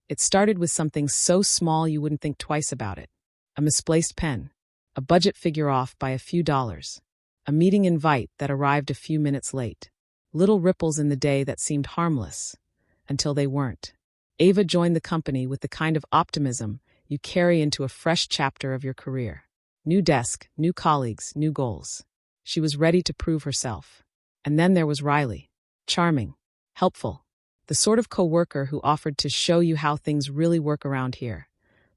It started with something so small you wouldn't think twice about it. A misplaced pen, a budget figure off by a few dollars, a meeting invite that arrived a few minutes late. Little ripples in the day that seemed harmless, until they weren't. Ava joined the company with the kind of optimism you carry into a fresh chapter of your career. New desk, new colleagues, new goals. She was ready to prove herself. And then there was Riley. Charming, helpful, the sort of coworker who offered to show you how things really work around here,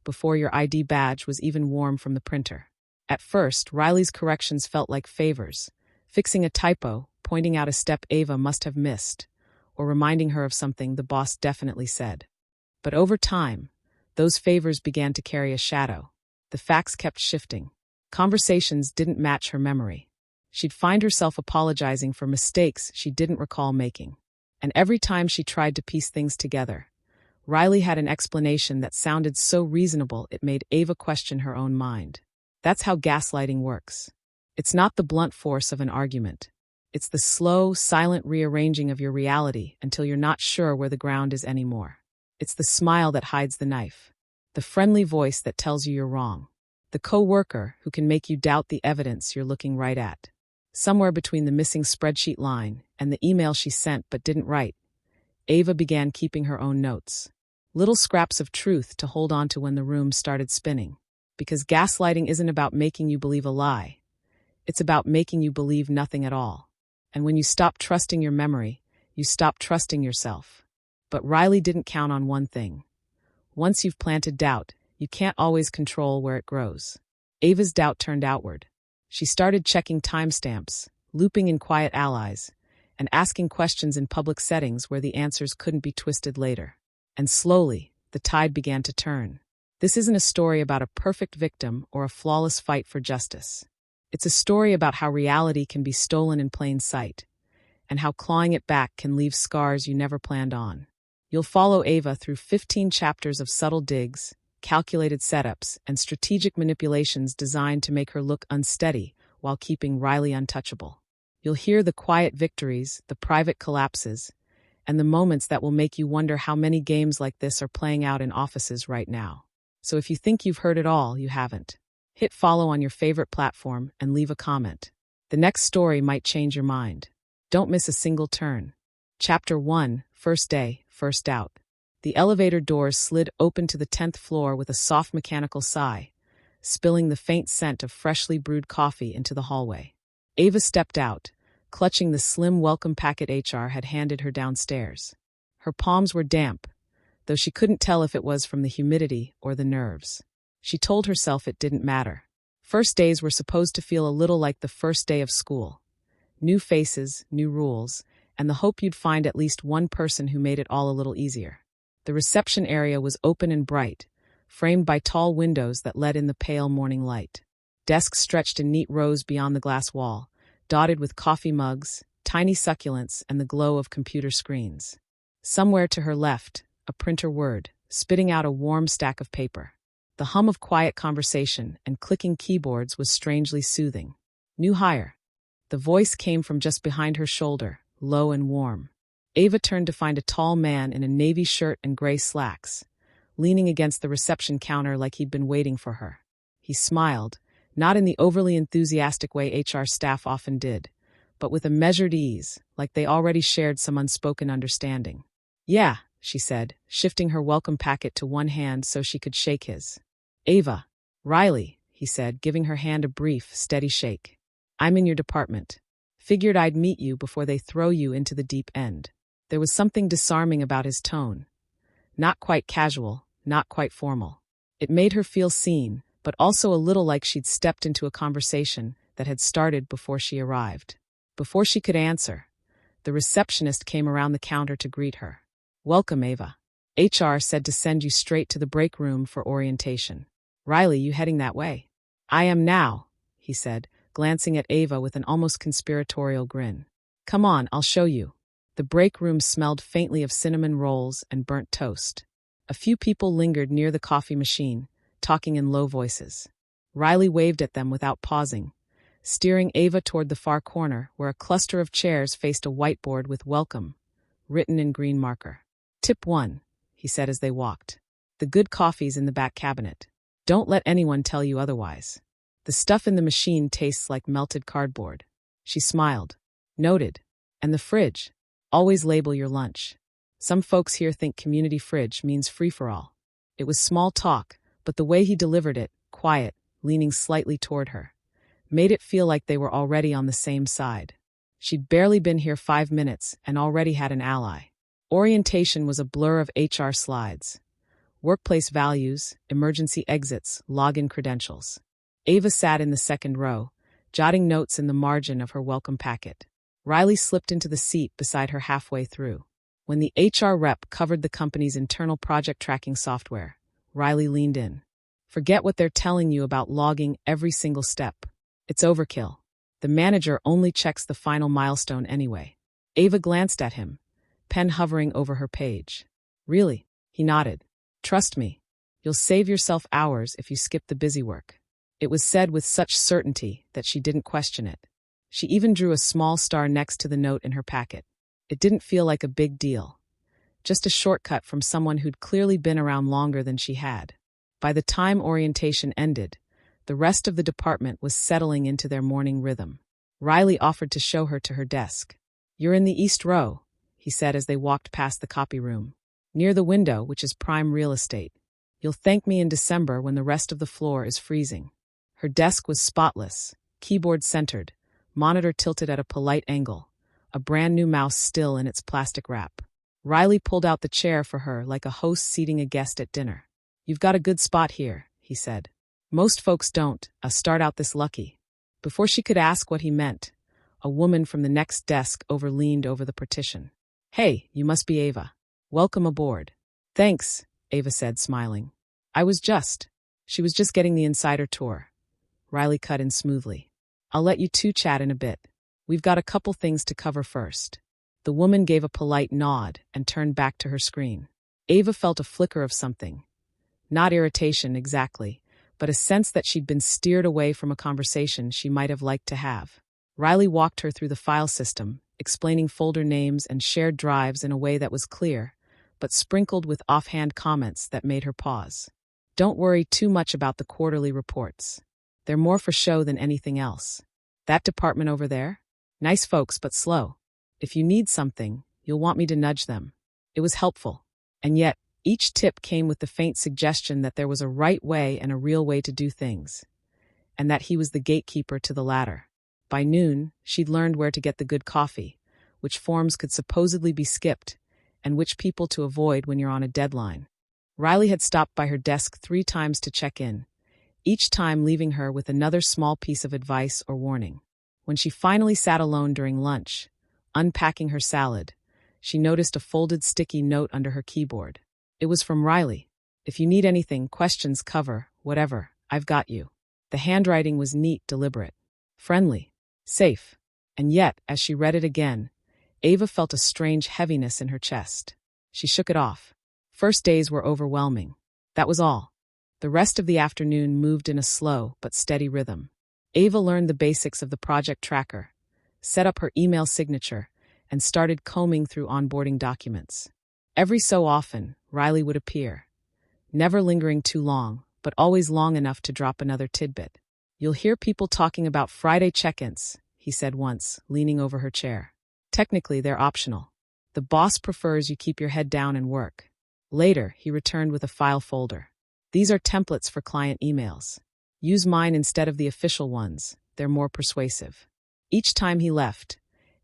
before your ID badge was even warm from the printer. At first, Riley's corrections felt like favors, fixing a typo, pointing out a step Ava must have missed, or reminding her of something the boss definitely said. But over time, those favors began to carry a shadow. The facts kept shifting. Conversations didn't match her memory. She'd find herself apologizing for mistakes she didn't recall making. And every time she tried to piece things together, Riley had an explanation that sounded so reasonable it made Ava question her own mind. That's how gaslighting works. It's not the blunt force of an argument. It's the slow, silent rearranging of your reality until you're not sure where the ground is anymore. It's the smile that hides the knife, the friendly voice that tells you you're wrong, the coworker who can make you doubt the evidence you're looking right at. Somewhere between the missing spreadsheet line and the email she sent but didn't write, Ava began keeping her own notes. Little scraps of truth to hold on to when the room started spinning. Because gaslighting isn't about making you believe a lie. It's about making you believe nothing at all. And when you stop trusting your memory, you stop trusting yourself. But Riley didn't count on one thing. Once you've planted doubt, you can't always control where it grows. Ava's doubt turned outward. She started checking timestamps, looping in quiet allies, and asking questions in public settings where the answers couldn't be twisted later. And slowly, the tide began to turn. This isn't a story about a perfect victim or a flawless fight for justice. It's a story about how reality can be stolen in plain sight, and how clawing it back can leave scars you never planned on. You'll follow Ava through 15 chapters of subtle digs, calculated setups, and strategic manipulations designed to make her look unsteady while keeping Riley untouchable. You'll hear the quiet victories, the private collapses, and the moments that will make you wonder how many games like this are playing out in offices right now. So if you think you've heard it all, you haven't. Hit follow on your favorite platform and leave a comment. The next story might change your mind. Don't miss a single turn. Chapter 1, First Day, First Out. The elevator doors slid open to the 10th floor with a soft mechanical sigh, spilling the faint scent of freshly brewed coffee into the hallway. Ava stepped out, clutching the slim welcome packet HR had handed her downstairs. Her palms were damp, though she couldn't tell if it was from the humidity or the nerves. She told herself it didn't matter. First days were supposed to feel a little like the first day of school. New faces, new rules, and the hope you'd find at least one person who made it all a little easier. The reception area was open and bright, framed by tall windows that let in the pale morning light. Desks stretched in neat rows beyond the glass wall, dotted with coffee mugs, tiny succulents, and the glow of computer screens. Somewhere to her left, a printer whirred, spitting out a warm stack of paper. The hum of quiet conversation and clicking keyboards was strangely soothing. New hire. The voice came from just behind her shoulder, low and warm. Ava turned to find a tall man in a navy shirt and gray slacks, leaning against the reception counter like he'd been waiting for her. He smiled, not in the overly enthusiastic way HR staff often did, but with a measured ease, like they already shared some unspoken understanding. "Yeah," she said, shifting her welcome packet to one hand so she could shake his. "Ava." "Riley," he said, giving her hand a brief, steady shake. "I'm in your department. Figured I'd meet you before they throw you into the deep end." There was something disarming about his tone. Not quite casual, not quite formal. It made her feel seen, but also a little like she'd stepped into a conversation that had started before she arrived. Before she could answer, the receptionist came around the counter to greet her. "Welcome, Ava. HR said to send you straight to the break room for orientation. Riley, you heading that way?" "I am now," he said, glancing at Ava with an almost conspiratorial grin. "Come on, I'll show you." The break room smelled faintly of cinnamon rolls and burnt toast. A few people lingered near the coffee machine, talking in low voices. Riley waved at them without pausing, steering Ava toward the far corner where a cluster of chairs faced a whiteboard with "Welcome" written in green marker. "Tip 1, he said as they walked. The good coffee's in the back cabinet. Don't let anyone tell you otherwise. The stuff in the machine tastes like melted cardboard. She smiled. Noted. And the fridge. Always label your lunch. Some folks here think community fridge means free-for-all. It was small talk, but the way he delivered it, quiet, leaning slightly toward her, made it feel like they were already on the same side. She'd barely been here 5 minutes and already had an ally. Orientation was a blur of HR slides. Workplace values, emergency exits, login credentials. Ava sat in the second row, jotting notes in the margin of her welcome packet. Riley slipped into the seat beside her halfway through. When the HR rep covered the company's internal project tracking software, Riley leaned in. Forget what they're telling you about logging every single step. It's overkill. The manager only checks the final milestone anyway. Ava glanced at him, pen hovering over her page. Really? He nodded. Trust me. You'll save yourself hours if you skip the busy work. It was said with such certainty that she didn't question it. She even drew a small star next to the note in her packet. It didn't feel like a big deal. Just a shortcut from someone who'd clearly been around longer than she had. By the time orientation ended, the rest of the department was settling into their morning rhythm. Riley offered to show her to her desk. You're in the east row, he said as they walked past the copy room. Near the window, which is prime real estate. You'll thank me in December when the rest of the floor is freezing. Her desk was spotless, keyboard centered, monitor tilted at a polite angle, a brand new mouse still in its plastic wrap. Riley pulled out the chair for her like a host seating a guest at dinner. You've got a good spot here, he said. Most folks don't, start out this lucky. Before she could ask what he meant, a woman from the next desk leaned over the partition. Hey, you must be Ava. Welcome aboard. Thanks, Ava said, smiling. She was just getting the insider tour. Riley cut in smoothly. I'll let you two chat in a bit. We've got a couple things to cover first. The woman gave a polite nod and turned back to her screen. Ava felt a flicker of something. Not irritation exactly, but a sense that she'd been steered away from a conversation she might have liked to have. Riley walked her through the file system, explaining folder names and shared drives in a way that was clear, but sprinkled with offhand comments that made her pause. Don't worry too much about the quarterly reports. They're more for show than anything else. That department over there? Nice folks, but slow. If you need something, you'll want me to nudge them. It was helpful. And yet, each tip came with the faint suggestion that there was a right way and a real way to do things, and that he was the gatekeeper to the latter. By noon, she'd learned where to get the good coffee, which forms could supposedly be skipped, and which people to avoid when you're on a deadline. Riley had stopped by her desk 3 times to check in, each time leaving her with another small piece of advice or warning. When she finally sat alone during lunch, unpacking her salad, she noticed a folded sticky note under her keyboard. It was from Riley. If you need anything, questions, cover, whatever, I've got you. The handwriting was neat, deliberate, friendly, safe. And yet, as she read it again, Ava felt a strange heaviness in her chest. She shook it off. First days were overwhelming. That was all. The rest of the afternoon moved in a slow but steady rhythm. Ava learned the basics of the project tracker, set up her email signature, and started combing through onboarding documents. Every so often, Riley would appear, never lingering too long, but always long enough to drop another tidbit. You'll hear people talking about Friday check-ins, he said once, leaning over her chair. Technically, they're optional. The boss prefers you keep your head down and work. Later, he returned with a file folder. These are templates for client emails. Use mine instead of the official ones. They're more persuasive. Each time he left,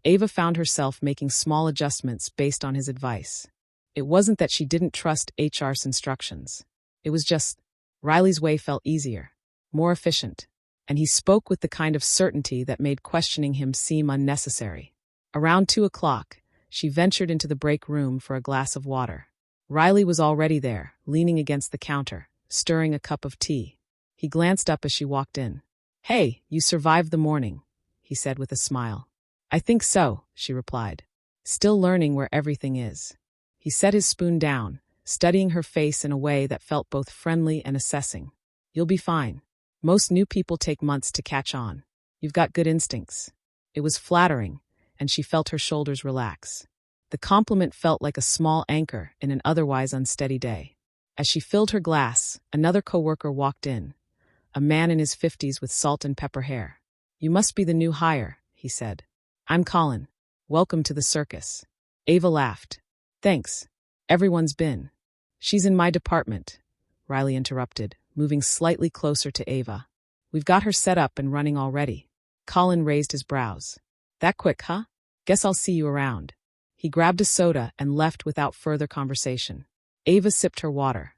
Ava found herself making small adjustments based on his advice. It wasn't that she didn't trust HR's instructions. It was just, Riley's way felt easier, more efficient, and he spoke with the kind of certainty that made questioning him seem unnecessary. Around 2 o'clock, she ventured into the break room for a glass of water. Riley was already there, leaning against the counter, stirring a cup of tea. He glanced up as she walked in. Hey, you survived the morning, he said with a smile. I think so, she replied. Still learning where everything is. He set his spoon down, studying her face in a way that felt both friendly and assessing. You'll be fine. Most new people take months to catch on. You've got good instincts. It was flattering, and she felt her shoulders relax. The compliment felt like a small anchor in an otherwise unsteady day. As she filled her glass, another coworker walked in, a man in his 50s with salt and pepper hair. "You must be the new hire," he said. "I'm Colin. Welcome to the circus." Ava laughed. "Thanks. Everyone's been." "She's in my department," Riley interrupted, moving slightly closer to Ava. "We've got her set up and running already." Colin raised his brows. "That quick, huh? Guess I'll see you around." He grabbed a soda and left without further conversation. Ava sipped her water,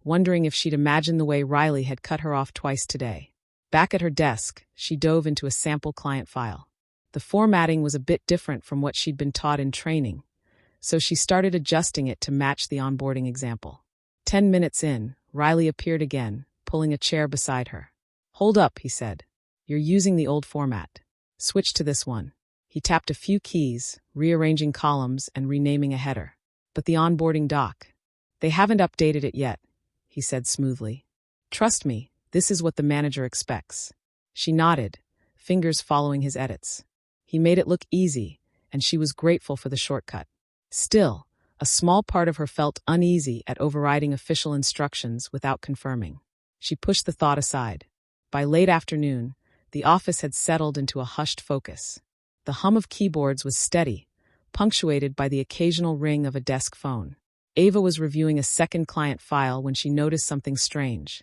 wondering if she'd imagined the way Riley had cut her off twice today. Back at her desk, she dove into a sample client file. The formatting was a bit different from what she'd been taught in training, so she started adjusting it to match the onboarding example. 10 minutes in, Riley appeared again, pulling a chair beside her. "Hold up," he said. "You're using the old format. Switch to this one." He tapped a few keys, rearranging columns and renaming a header. "But the onboarding doc. They haven't updated it yet," he said smoothly. "Trust me, this is what the manager expects." She nodded, fingers following his edits. He made it look easy, and she was grateful for the shortcut. Still, a small part of her felt uneasy at overriding official instructions without confirming. She pushed the thought aside. By late afternoon, the office had settled into a hushed focus. The hum of keyboards was steady, punctuated by the occasional ring of a desk phone. Ava was reviewing a second client file when she noticed something strange.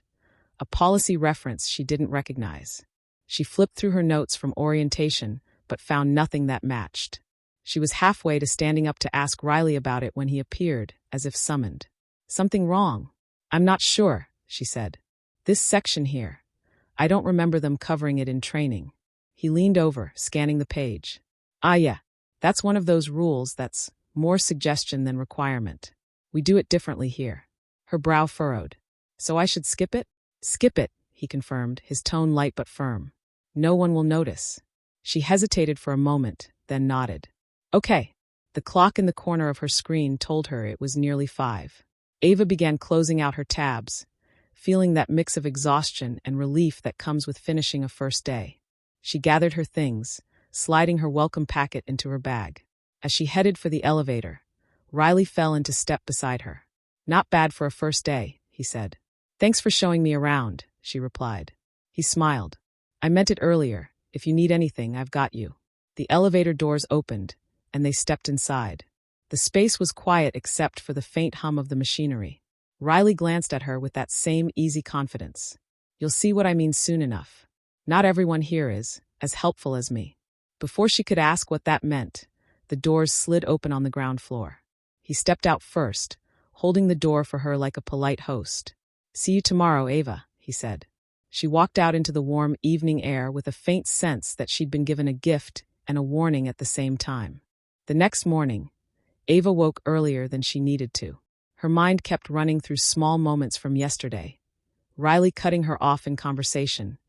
A policy reference she didn't recognize. She flipped through her notes from orientation, but found nothing that matched. She was halfway to standing up to ask Riley about it when he appeared, as if summoned. "Something wrong?" "I'm not sure," she said. "This section here. I don't remember them covering it in training." He leaned over, scanning the page. "Ah yeah, that's one of those rules that's more suggestion than requirement. We do it differently here." Her brow furrowed. "So I should skip it?" "Skip it," he confirmed, his tone light but firm. "No one will notice." She hesitated for a moment, then nodded. "Okay." The clock in the corner of her screen told her it was nearly 5. Ava began closing out her tabs, feeling that mix of exhaustion and relief that comes with finishing a first day. She gathered her things, sliding her welcome packet into her bag. As she headed for the elevator, Riley fell into step beside her. "Not bad for a first day," he said. "Thanks for showing me around," she replied. He smiled. "I meant it earlier. If you need anything, I've got you." The elevator doors opened, and they stepped inside. The space was quiet except for the faint hum of the machinery. Riley glanced at her with that same easy confidence. "You'll see what I mean soon enough. Not everyone here is as helpful as me." Before she could ask what that meant, the doors slid open on the ground floor. He stepped out first, holding the door for her like a polite host. "See you tomorrow, Ava," he said. She walked out into the warm evening air with a faint sense that she'd been given a gift and a warning at the same time. The next morning, Ava woke earlier than she needed to. Her mind kept running through small moments from yesterday. Riley cutting her off in conversation,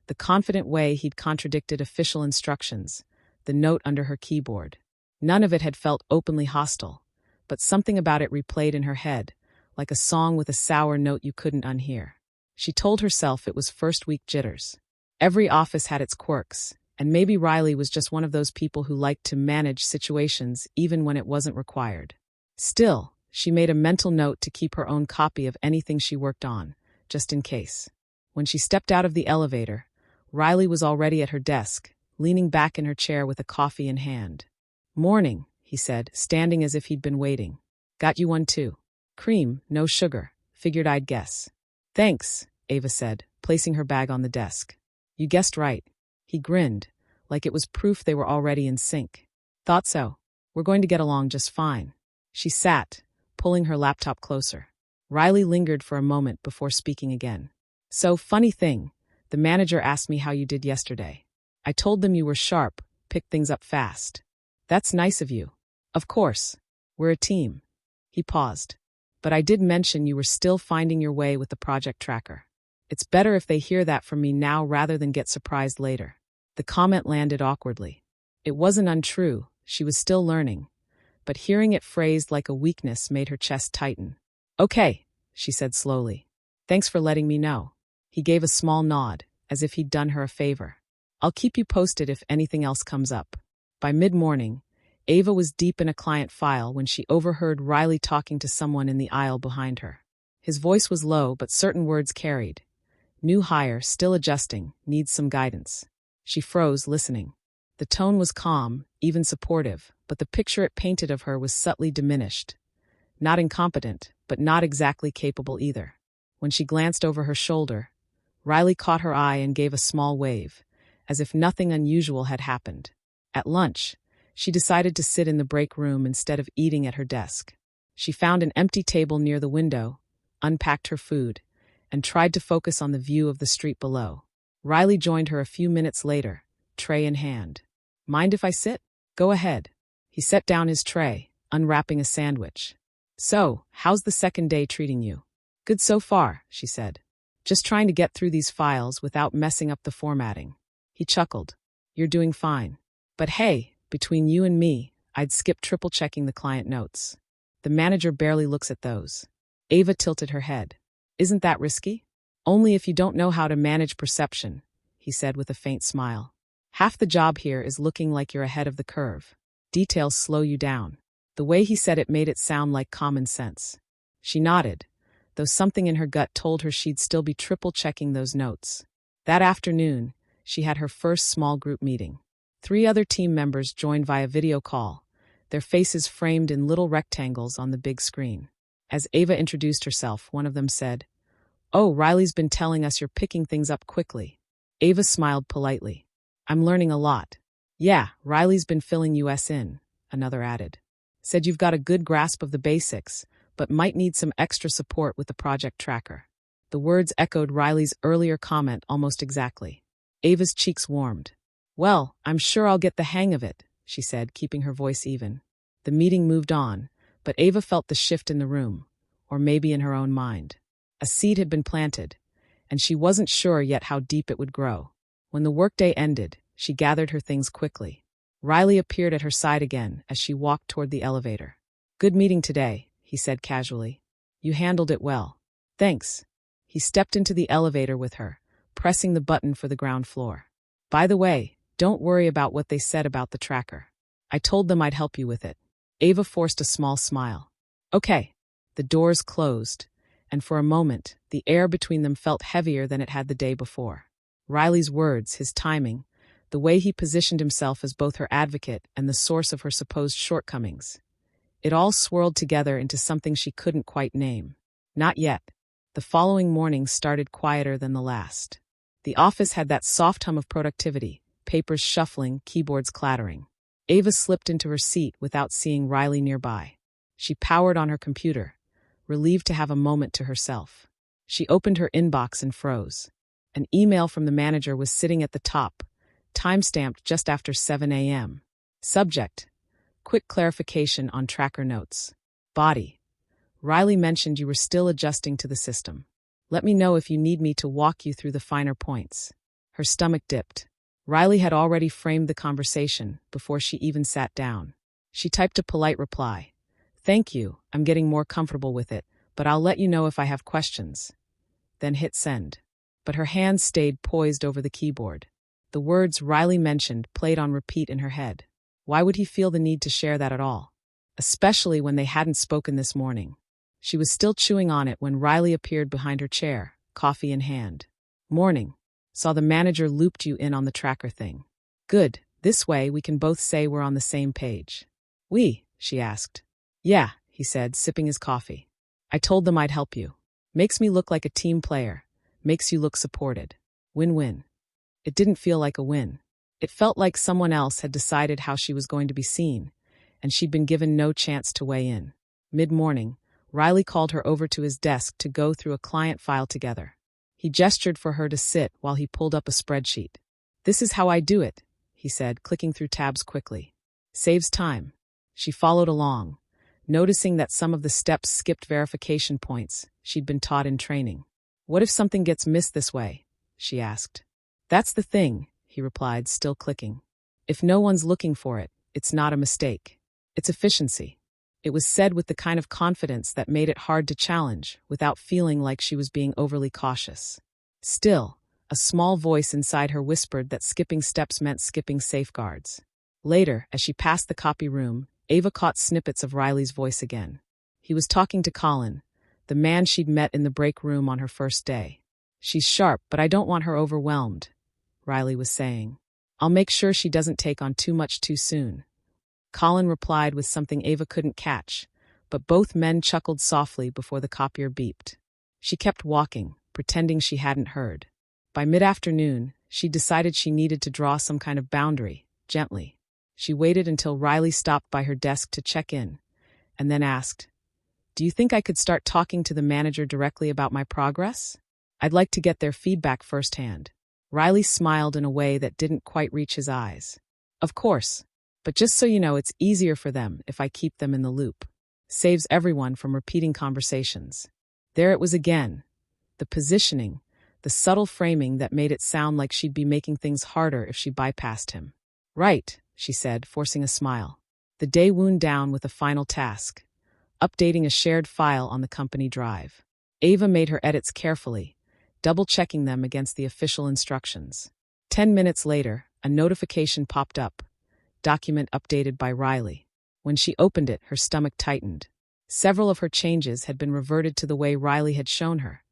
the confident way he'd contradicted official instructions, the note under her keyboard. None of it had felt openly hostile, but something about it replayed in her head, like a song with a sour note you couldn't unhear. She told herself it was first-week jitters. Every office had its quirks, and maybe Riley was just one of those people who liked to manage situations even when it wasn't required. Still, she made a mental note to keep her own copy of anything she worked on, just in case. When she stepped out of the elevator, Riley was already at her desk, leaning back in her chair with a coffee in hand. "Morning," he said, standing as if he'd been waiting. "Got you one too. Cream, no sugar. Figured I'd guess." "Thanks," Ava said, placing her bag on the desk. "You guessed right." He grinned, like it was proof they were already in sync. "Thought so. We're going to get along just fine." She sat, pulling her laptop closer. Riley lingered for a moment before speaking again. "So, funny thing, the manager asked me how you did yesterday. I told them you were sharp, picked things up fast." "That's nice of you." "Of course. We're a team." He paused. "But I did mention you were still finding your way with the project tracker. It's better if they hear that from me now rather than get surprised later." The comment landed awkwardly. It wasn't untrue, she was still learning, but hearing it phrased like a weakness made her chest tighten. "Okay," she said slowly. "Thanks for letting me know." He gave a small nod, as if he'd done her a favor. "I'll keep you posted if anything else comes up." By mid-morning, Ava was deep in a client file when she overheard Riley talking to someone in the aisle behind her. His voice was low, but certain words carried. New hire, still adjusting, needs some guidance. She froze, listening. The tone was calm, even supportive, but the picture it painted of her was subtly diminished. Not incompetent, but not exactly capable either. When she glanced over her shoulder, Riley caught her eye and gave a small wave, as if nothing unusual had happened. At lunch, she decided to sit in the break room instead of eating at her desk. She found an empty table near the window, unpacked her food, and tried to focus on the view of the street below. Riley joined her a few minutes later, tray in hand. Mind if I sit? Go ahead. He set down his tray, unwrapping a sandwich. So, how's the second day treating you? Good so far, she said. Just trying to get through these files without messing up the formatting. He chuckled. You're doing fine. But hey, between you and me, I'd skip triple-checking the client notes. The manager barely looks at those. Ava tilted her head. Isn't that risky? Only if you don't know how to manage perception, he said with a faint smile. Half the job here is looking like you're ahead of the curve. Details slow you down. The way he said it made it sound like common sense. She nodded, though something in her gut told her she'd still be triple-checking those notes. That afternoon, she had her first small group meeting. 3 other team members joined via video call, their faces framed in little rectangles on the big screen. As Ava introduced herself, one of them said, "Oh, Riley's been telling us you're picking things up quickly." Ava smiled politely. "I'm learning a lot." "Yeah, Riley's been filling us in," another added. "Said you've got a good grasp of the basics, but might need some extra support with the project tracker." The words echoed Riley's earlier comment almost exactly. Ava's cheeks warmed. "Well, I'm sure I'll get the hang of it," she said, keeping her voice even. The meeting moved on, but Ava felt the shift in the room, or maybe in her own mind. A seed had been planted, and she wasn't sure yet how deep it would grow. When the workday ended, she gathered her things quickly. Riley appeared at her side again as she walked toward the elevator. "Good meeting today," he said casually. "You handled it well." "Thanks." He stepped into the elevator with her, pressing the button for the ground floor. "By the way, don't worry about what they said about the tracker. I told them I'd help you with it." Ava forced a small smile. "Okay." The doors closed, and for a moment, the air between them felt heavier than it had the day before. Riley's words, his timing, the way he positioned himself as both her advocate and the source of her supposed shortcomings. It all swirled together into something she couldn't quite name. Not yet. The following morning started quieter than the last. The office had that soft hum of productivity, papers shuffling, keyboards clattering. Ava slipped into her seat without seeing Riley nearby. She powered on her computer, relieved to have a moment to herself. She opened her inbox and froze. An email from the manager was sitting at the top, time-stamped just after 7 a.m. Subject: quick clarification on tracker notes. Body: Riley mentioned you were still adjusting to the system. Let me know if you need me to walk you through the finer points. Her stomach dipped. Riley had already framed the conversation before she even sat down. She typed a polite reply. "Thank you, I'm getting more comfortable with it, but I'll let you know if I have questions." Then hit send. But her hands stayed poised over the keyboard. The words Riley mentioned played on repeat in her head. Why would he feel the need to share that at all? Especially when they hadn't spoken this morning. She was still chewing on it when Riley appeared behind her chair, coffee in hand. "Morning. Saw the manager looped you in on the tracker thing." "Good, this way we can both say we're on the same page." "We?" she asked. "Yeah," he said, sipping his coffee. "I told them I'd help you. Makes me look like a team player. Makes you look supported. Win-win." It didn't feel like a win. It felt like someone else had decided how she was going to be seen, and she'd been given no chance to weigh in. Mid-morning, Riley called her over to his desk to go through a client file together. He gestured for her to sit while he pulled up a spreadsheet. "This is how I do it," he said, clicking through tabs quickly. "Saves time." She followed along, noticing that some of the steps skipped verification points she'd been taught in training. "What if something gets missed this way?" she asked. "That's the thing," he replied, still clicking. "If no one's looking for it, it's not a mistake. It's efficiency." It was said with the kind of confidence that made it hard to challenge without feeling like she was being overly cautious. Still, a small voice inside her whispered that skipping steps meant skipping safeguards. Later, as she passed the copy room, Ava caught snippets of Riley's voice again. He was talking to Colin, the man she'd met in the break room on her first day. "She's sharp, but I don't want her overwhelmed," Riley was saying. "I'll make sure she doesn't take on too much too soon." Colin replied with something Ava couldn't catch, but both men chuckled softly before the copier beeped. She kept walking, pretending she hadn't heard. By mid-afternoon, she decided she needed to draw some kind of boundary, gently. She waited until Riley stopped by her desk to check in, and then asked, "Do you think I could start talking to the manager directly about my progress? I'd like to get their feedback firsthand." Riley smiled in a way that didn't quite reach his eyes. "Of course, but just so you know, it's easier for them if I keep them in the loop. Saves everyone from repeating conversations." There it was again. The positioning, the subtle framing that made it sound like she'd be making things harder if she bypassed him. "Right," she said, forcing a smile. The day wound down with a final task: updating a shared file on the company drive. Ava made her edits carefully, double-checking them against the official instructions. 10 minutes later, a notification popped up. Document updated by Riley. When she opened it, her stomach tightened. Several of her changes had been reverted to the way Riley had shown her,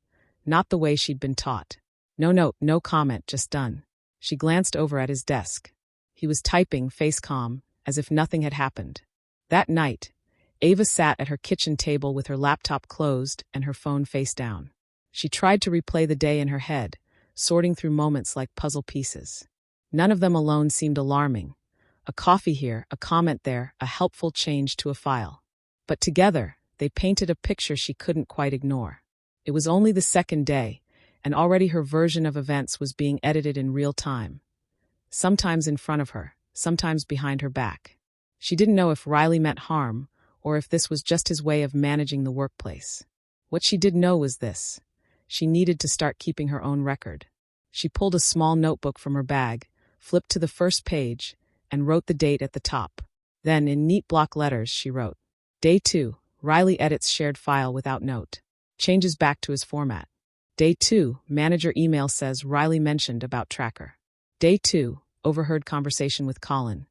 not the way she'd been taught. "No note, no comment, just done." She glanced over at his desk. He was typing, face calm, as if nothing had happened. That night, Ava sat at her kitchen table with her laptop closed and her phone face down. She tried to replay the day in her head, sorting through moments like puzzle pieces. None of them alone seemed alarming. A coffee here, a comment there, a helpful change to a file. But together, they painted a picture she couldn't quite ignore. It was only the second day, and already her version of events was being edited in real time. Sometimes in front of her, sometimes behind her back. She didn't know if Riley meant harm, or if this was just his way of managing the workplace. What she did know was this: she needed to start keeping her own record. She pulled a small notebook from her bag, flipped to the first page, and wrote the date at the top. Then, in neat block letters, she wrote, "Day 2, Riley edits shared file without note. Changes back to his format. Day 2, manager email says Riley mentioned about tracker. Day 2, overheard conversation with Colin.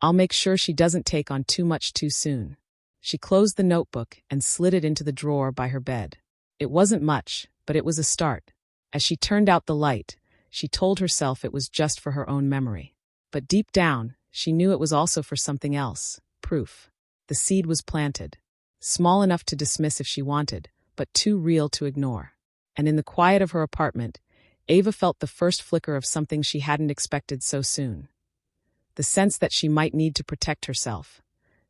I'll make sure she doesn't take on too much too soon." She closed the notebook and slid it into the drawer by her bed. It wasn't much, but it was a start. As she turned out the light, she told herself it was just for her own memory. But deep down, she knew it was also for something else: proof. The seed was planted. Small enough to dismiss if she wanted, but too real to ignore. And in the quiet of her apartment, Ava felt the first flicker of something she hadn't expected so soon. The sense that she might need to protect herself.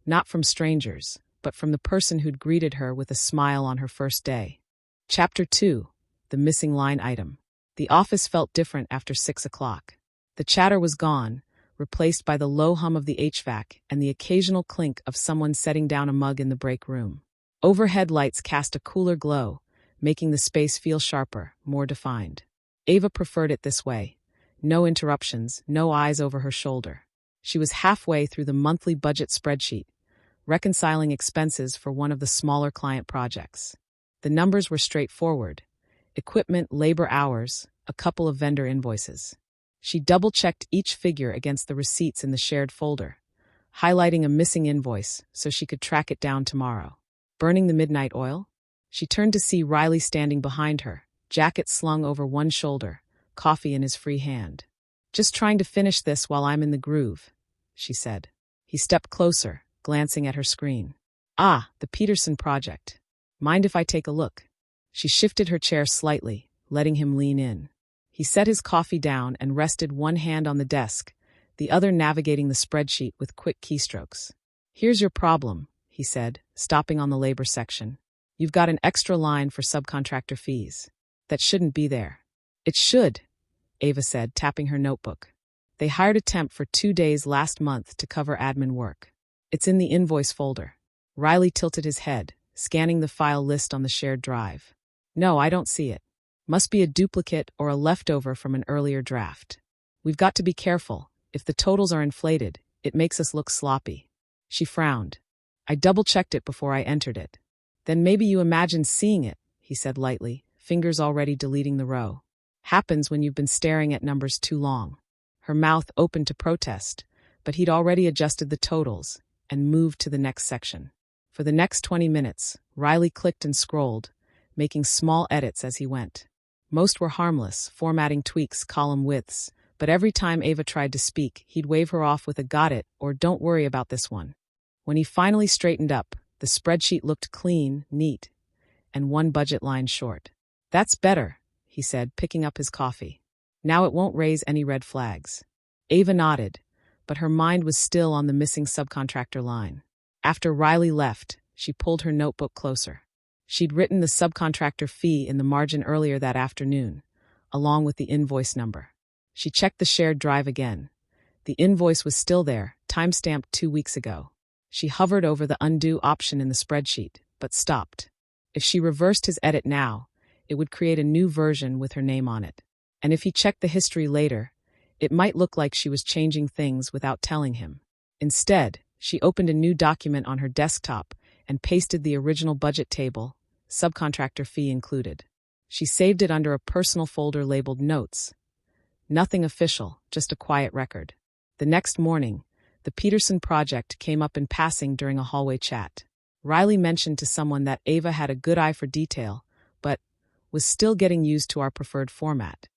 Not from strangers, but from the person who'd greeted her with a smile on her first day. Chapter 2. The missing line item. The office felt different after 6 o'clock. The chatter was gone, replaced by the low hum of the HVAC and the occasional clink of someone setting down a mug in the break room. Overhead lights cast a cooler glow, making the space feel sharper, more defined. Ava preferred it this way. No interruptions, no eyes over her shoulder. She was halfway through the monthly budget spreadsheet, reconciling expenses for one of the smaller client projects. The numbers were straightforward: equipment, labor hours, a couple of vendor invoices. She double-checked each figure against the receipts in the shared folder, highlighting a missing invoice so she could track it down tomorrow. Burning the midnight oil? She turned to see Riley standing behind her, jacket slung over one shoulder, coffee in his free hand. "Just trying to finish this while I'm in the groove," she said. He stepped closer, glancing at her screen. "Ah, the Peterson project. Mind if I take a look?" She shifted her chair slightly, letting him lean in. He set his coffee down and rested one hand on the desk, the other navigating the spreadsheet with quick keystrokes. "Here's your problem," he said, stopping on the labor section. "You've got an extra line for subcontractor fees. That shouldn't be there." "It should," Ava said, tapping her notebook. "They hired a temp for 2 days last month to cover admin work. It's in the invoice folder." Riley tilted his head, scanning the file list on the shared drive. "No, I don't see it. Must be a duplicate or a leftover from an earlier draft. We've got to be careful. If the totals are inflated, it makes us look sloppy." She frowned. "I double-checked it before I entered it." "Then maybe you imagined seeing it," he said lightly, fingers already deleting the row. "Happens when you've been staring at numbers too long." Her mouth opened to protest, but he'd already adjusted the totals and moved to the next section. For the next 20 minutes, Riley clicked and scrolled, making small edits as he went. Most were harmless, formatting tweaks, column widths, but every time Ava tried to speak, he'd wave her off with a "got it" or "don't worry about this one." When he finally straightened up, the spreadsheet looked clean, neat, and one budget line short. "That's better," he said, picking up his coffee. "Now it won't raise any red flags." Ava nodded, but her mind was still on the missing subcontractor line. After Riley left, she pulled her notebook closer. She'd written the subcontractor fee in the margin earlier that afternoon, along with the invoice number. She checked the shared drive again. The invoice was still there, timestamped 2 weeks ago. She hovered over the undo option in the spreadsheet, but stopped. If she reversed his edit now, it would create a new version with her name on it. And if he checked the history later, it might look like she was changing things without telling him. Instead, she opened a new document on her desktop and pasted the original budget table, subcontractor fee included. She saved it under a personal folder labeled Notes. Nothing official, just a quiet record. The next morning, the Peterson project came up in passing during a hallway chat. Riley mentioned to someone that Ava had a good eye for detail, but was still getting used to our preferred format.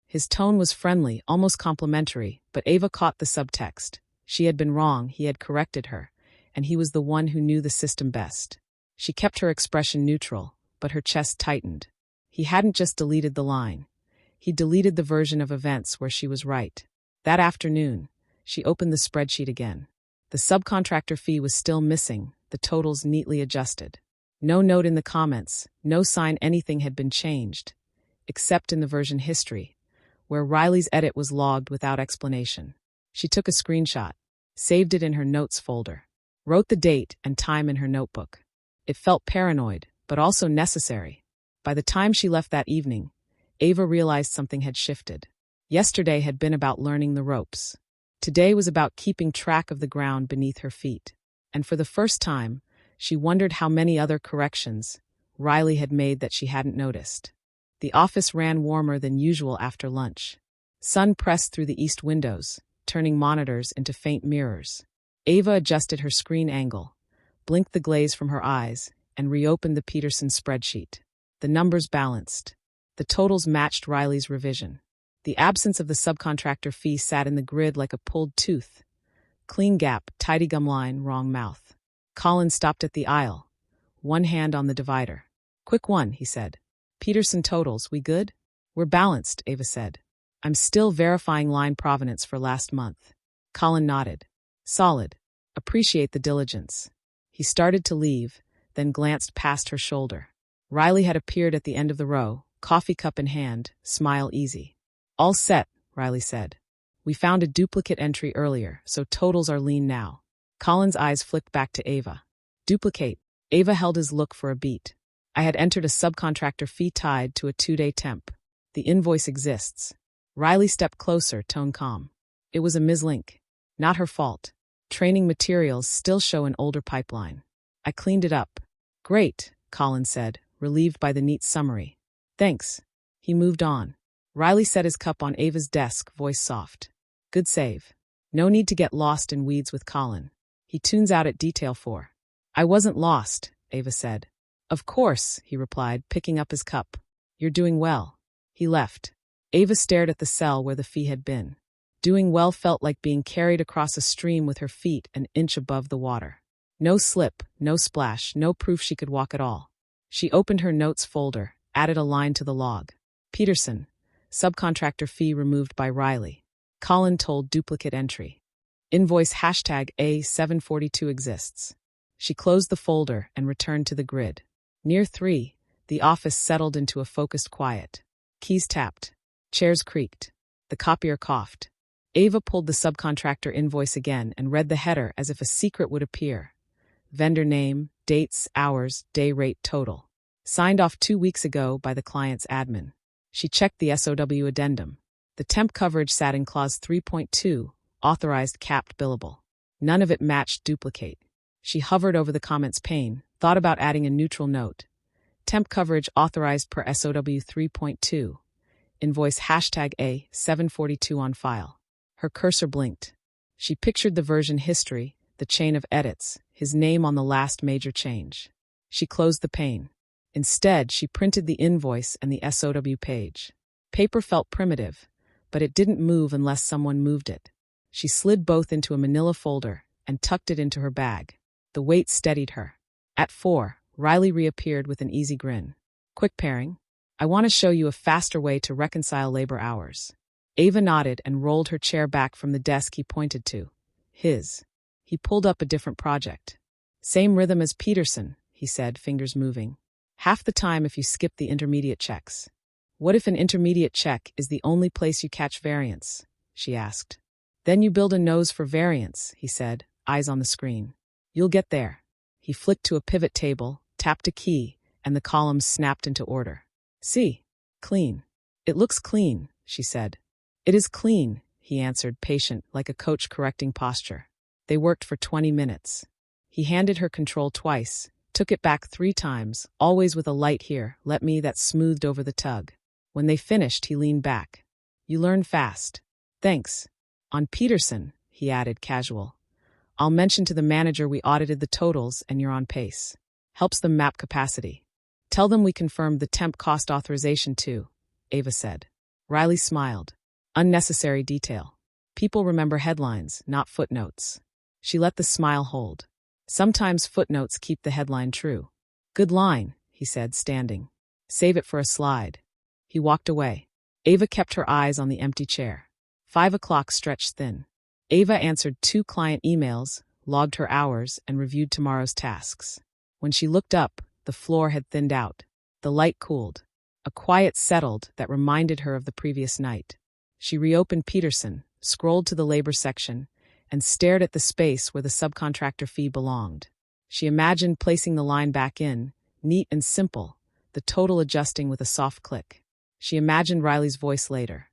His tone was friendly, almost complimentary, but Ava caught the subtext. She had been wrong, he had corrected her, and he was the one who knew the system best. She kept her expression neutral, but her chest tightened. He hadn't just deleted the line. He deleted the version of events where she was right. That afternoon, she opened the spreadsheet again. The subcontractor fee was still missing, the totals neatly adjusted. No note in the comments, no sign anything had been changed, except in the version history, where Riley's edit was logged without explanation. She took a screenshot, saved it in her notes folder, wrote the date and time in her notebook. It felt paranoid, but also necessary. By the time she left that evening, Ava realized something had shifted. Yesterday had been about learning the ropes. Today was about keeping track of the ground beneath her feet. And for the first time, she wondered how many other corrections Riley had made that she hadn't noticed. The office ran warmer than usual after lunch. Sun pressed through the east windows, turning monitors into faint mirrors. Ava adjusted her screen angle, blinked the glaze from her eyes, and reopened the Peterson spreadsheet. The numbers balanced. The totals matched Riley's revision. The absence of the subcontractor fee sat in the grid like a pulled tooth. Clean gap, tidy gum line, wrong mouth. Colin stopped at the aisle, one hand on the divider. "Quick one," he said. "Peterson totals, we good?" "We're balanced," Ava said. "I'm still verifying line provenance for last month." Colin nodded. "Solid. Appreciate the diligence." He started to leave, then glanced past her shoulder. Riley had appeared at the end of the row, coffee cup in hand, smile easy. "All set," Riley said. "We found a duplicate entry earlier, so totals are lean now." Colin's eyes flicked back to Ava. "Duplicate." Ava held his look for a beat. "I had entered a subcontractor fee tied to a 2-day temp. The invoice exists." Riley stepped closer, tone calm. "It was a mislink. Not her fault. Training materials still show an older pipeline. I cleaned it up." "Great," Colin said, relieved by the neat summary. "Thanks." He moved on. Riley set his cup on Ava's desk, voice soft. "Good save. No need to get lost in weeds with Colin. He tunes out at detail 4. "I wasn't lost," Ava said. "Of course," he replied, picking up his cup. "You're doing well." He left. Ava stared at the cell where the fee had been. Doing well felt like being carried across a stream with her feet an inch above the water. No slip, no splash, no proof she could walk at all. She opened her notes folder, added a line to the log. "Peterson, subcontractor fee removed by Riley. Colin told duplicate entry. Invoice #A742 exists." She closed the folder and returned to the grid. Near 3, the office settled into a focused quiet. Keys tapped. Chairs creaked. The copier coughed. Ava pulled the subcontractor invoice again and read the header as if a secret would appear. Vendor name, dates, hours, day rate total. Signed off 2 weeks ago by the client's admin. She checked the SOW addendum. The temp coverage sat in clause 3.2, authorized capped billable. None of it matched duplicate. She hovered over the comments pane, thought about adding a neutral note. Temp coverage authorized per SOW 3.2. Invoice #A742 on file. Her cursor blinked. She pictured the version history, the chain of edits, his name on the last major change. She closed the pane. Instead, she printed the invoice and the SOW page. Paper felt primitive, but it didn't move unless someone moved it. She slid both into a manila folder and tucked it into her bag. The weight steadied her. At 4, Riley reappeared with an easy grin. Quick pairing. I want to show you a faster way to reconcile labor hours. Ava nodded and rolled her chair back from the desk he pointed to. His. He pulled up a different project. Same rhythm as Peterson, he said, fingers moving. Half the time if you skip the intermediate checks. What if an intermediate check is the only place you catch variance? She asked. Then you build a nose for variance, he said, eyes on the screen. You'll get there. He flicked to a pivot table, tapped a key, and the columns snapped into order. See? Clean. It looks clean, she said. It is clean, he answered, patient, like a coach correcting posture. They worked for 20 minutes. He handed her control twice, took it back 3 times, always with a light here, let me, that smoothed over the tug. When they finished, he leaned back. You learn fast. Thanks. On Peterson, he added, casual. I'll mention to the manager we audited the totals and you're on pace. Helps them map capacity. Tell them we confirmed the temp cost authorization too, Ava said. Riley smiled. Unnecessary detail. People remember headlines, not footnotes. She let the smile hold. Sometimes footnotes keep the headline true. Good line, he said, standing. Save it for a slide. He walked away. Ava kept her eyes on the empty chair. 5 o'clock stretched thin. Ava answered 2 client emails, logged her hours, and reviewed tomorrow's tasks. When she looked up, the floor had thinned out. The light cooled. A quiet settled that reminded her of the previous night. She reopened Peterson, scrolled to the labor section, and stared at the space where the subcontractor fee belonged. She imagined placing the line back in, neat and simple, the total adjusting with a soft click. She imagined Riley's voice later.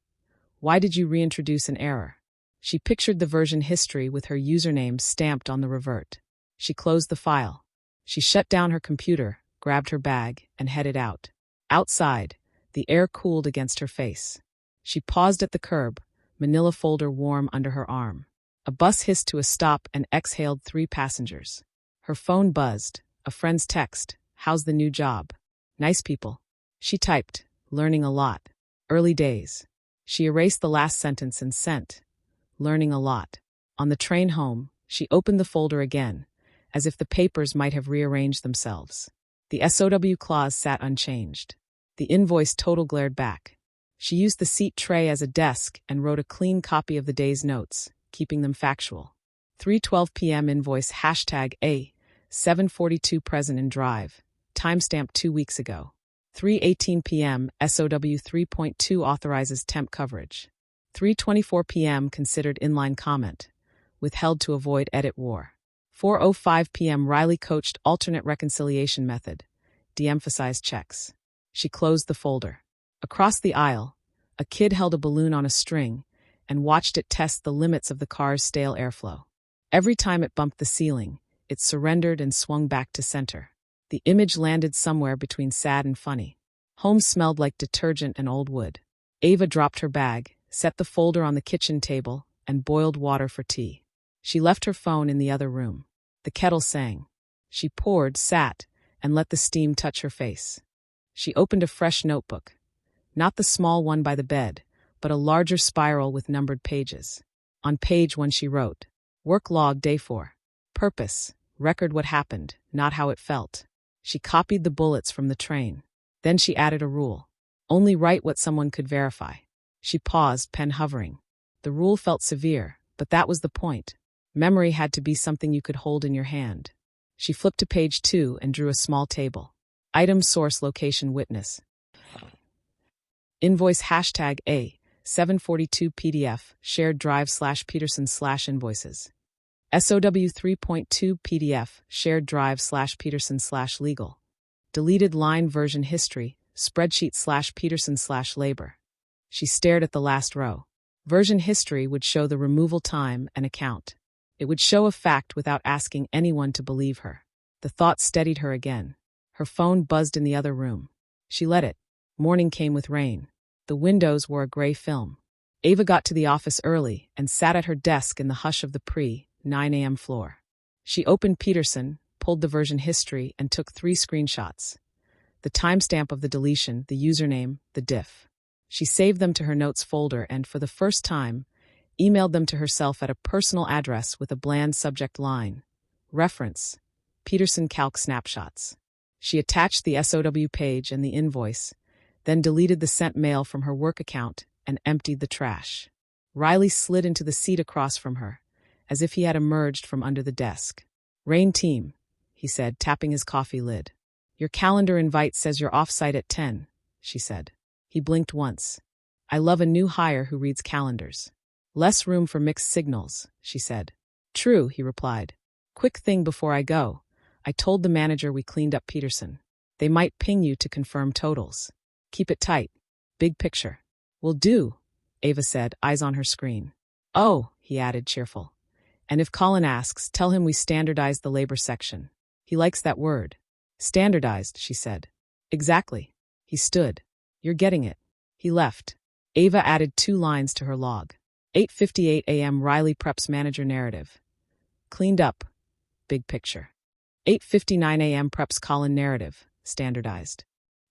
Why did you reintroduce an error? She pictured the version history with her username stamped on the revert. She closed the file. She shut down her computer, grabbed her bag, and headed out. Outside, the air cooled against her face. She paused at the curb, manila folder warm under her arm. A bus hissed to a stop and exhaled 3 passengers. Her phone buzzed. A friend's text. How's the new job? Nice people. She typed, learning a lot. Early days. She erased the last sentence and sent. Learning a lot. On the train home, she opened the folder again, as if the papers might have rearranged themselves. The SOW clause sat unchanged. The invoice total glared back. She used the seat tray as a desk and wrote a clean copy of the day's notes, keeping them factual. 3:12 p.m. invoice #A, 7:42 present in drive, timestamp 2 weeks ago. 3:18 p.m. SOW 3.2 authorizes temp coverage. 3:24 p.m. considered inline comment, withheld to avoid edit war. 4:05 p.m. Riley coached alternate reconciliation method, de-emphasized checks. She closed the folder. Across the aisle, a kid held a balloon on a string and watched it test the limits of the car's stale airflow. Every time it bumped the ceiling, it surrendered and swung back to center. The image landed somewhere between sad and funny. Home smelled like detergent and old wood. Ava dropped her bag, set the folder on the kitchen table, and boiled water for tea. She left her phone in the other room. The kettle sang. She poured, sat, and let the steam touch her face. She opened a fresh notebook. Not the small one by the bed, but a larger spiral with numbered pages. On page 1 she wrote, Work log day 4. Purpose, record what happened, not how it felt. She copied the bullets from the train. Then she added a rule. Only write what someone could verify. She paused, pen hovering. The rule felt severe, but that was the point. Memory had to be something you could hold in your hand. She flipped to page 2 and drew a small table. Item source location witness. Invoice #A, 742 PDF, shared drive /Peterson /invoices. SOW 3.2 PDF, shared drive /Peterson /legal. Deleted line version history, spreadsheet /Peterson /labor. She stared at the last row. Version history would show the removal time and account. It would show a fact without asking anyone to believe her. The thought steadied her again. Her phone buzzed in the other room. She let it. Morning came with rain. The windows wore a gray film. Ava got to the office early and sat at her desk in the hush of the pre-9 a.m. floor. She opened Peterson, pulled the version history, and took 3 screenshots. the timestamp of the deletion, the username, the diff. She saved them to her notes folder and, for the first time, emailed them to herself at a personal address with a bland subject line. Reference: Peterson Calc Snapshots. She attached the SOW page and the invoice, then deleted the sent mail from her work account and emptied the trash. Riley slid into the seat across from her, as if he had emerged from under the desk. "Rain team," he said, tapping his coffee lid. "Your calendar invite says you're off-site at 10, she said. He blinked once. "I love a new hire who reads calendars." "Less room for mixed signals," she said. "True," he replied. "Quick thing before I go. I told the manager we cleaned up Peterson. They might ping you to confirm totals. Keep it tight. Big picture." "Will do," Ava said, eyes on her screen. "Oh," he added, cheerful. "And if Colin asks, tell him we standardized the labor section. He likes that word." "Standardized," she said. "Exactly." He stood. "You're getting it." He left. Ava added 2 lines to her log. 8:58 a.m. Riley preps manager narrative. Cleaned up. Big picture. 8:59 a.m. preps Colin narrative. Standardized.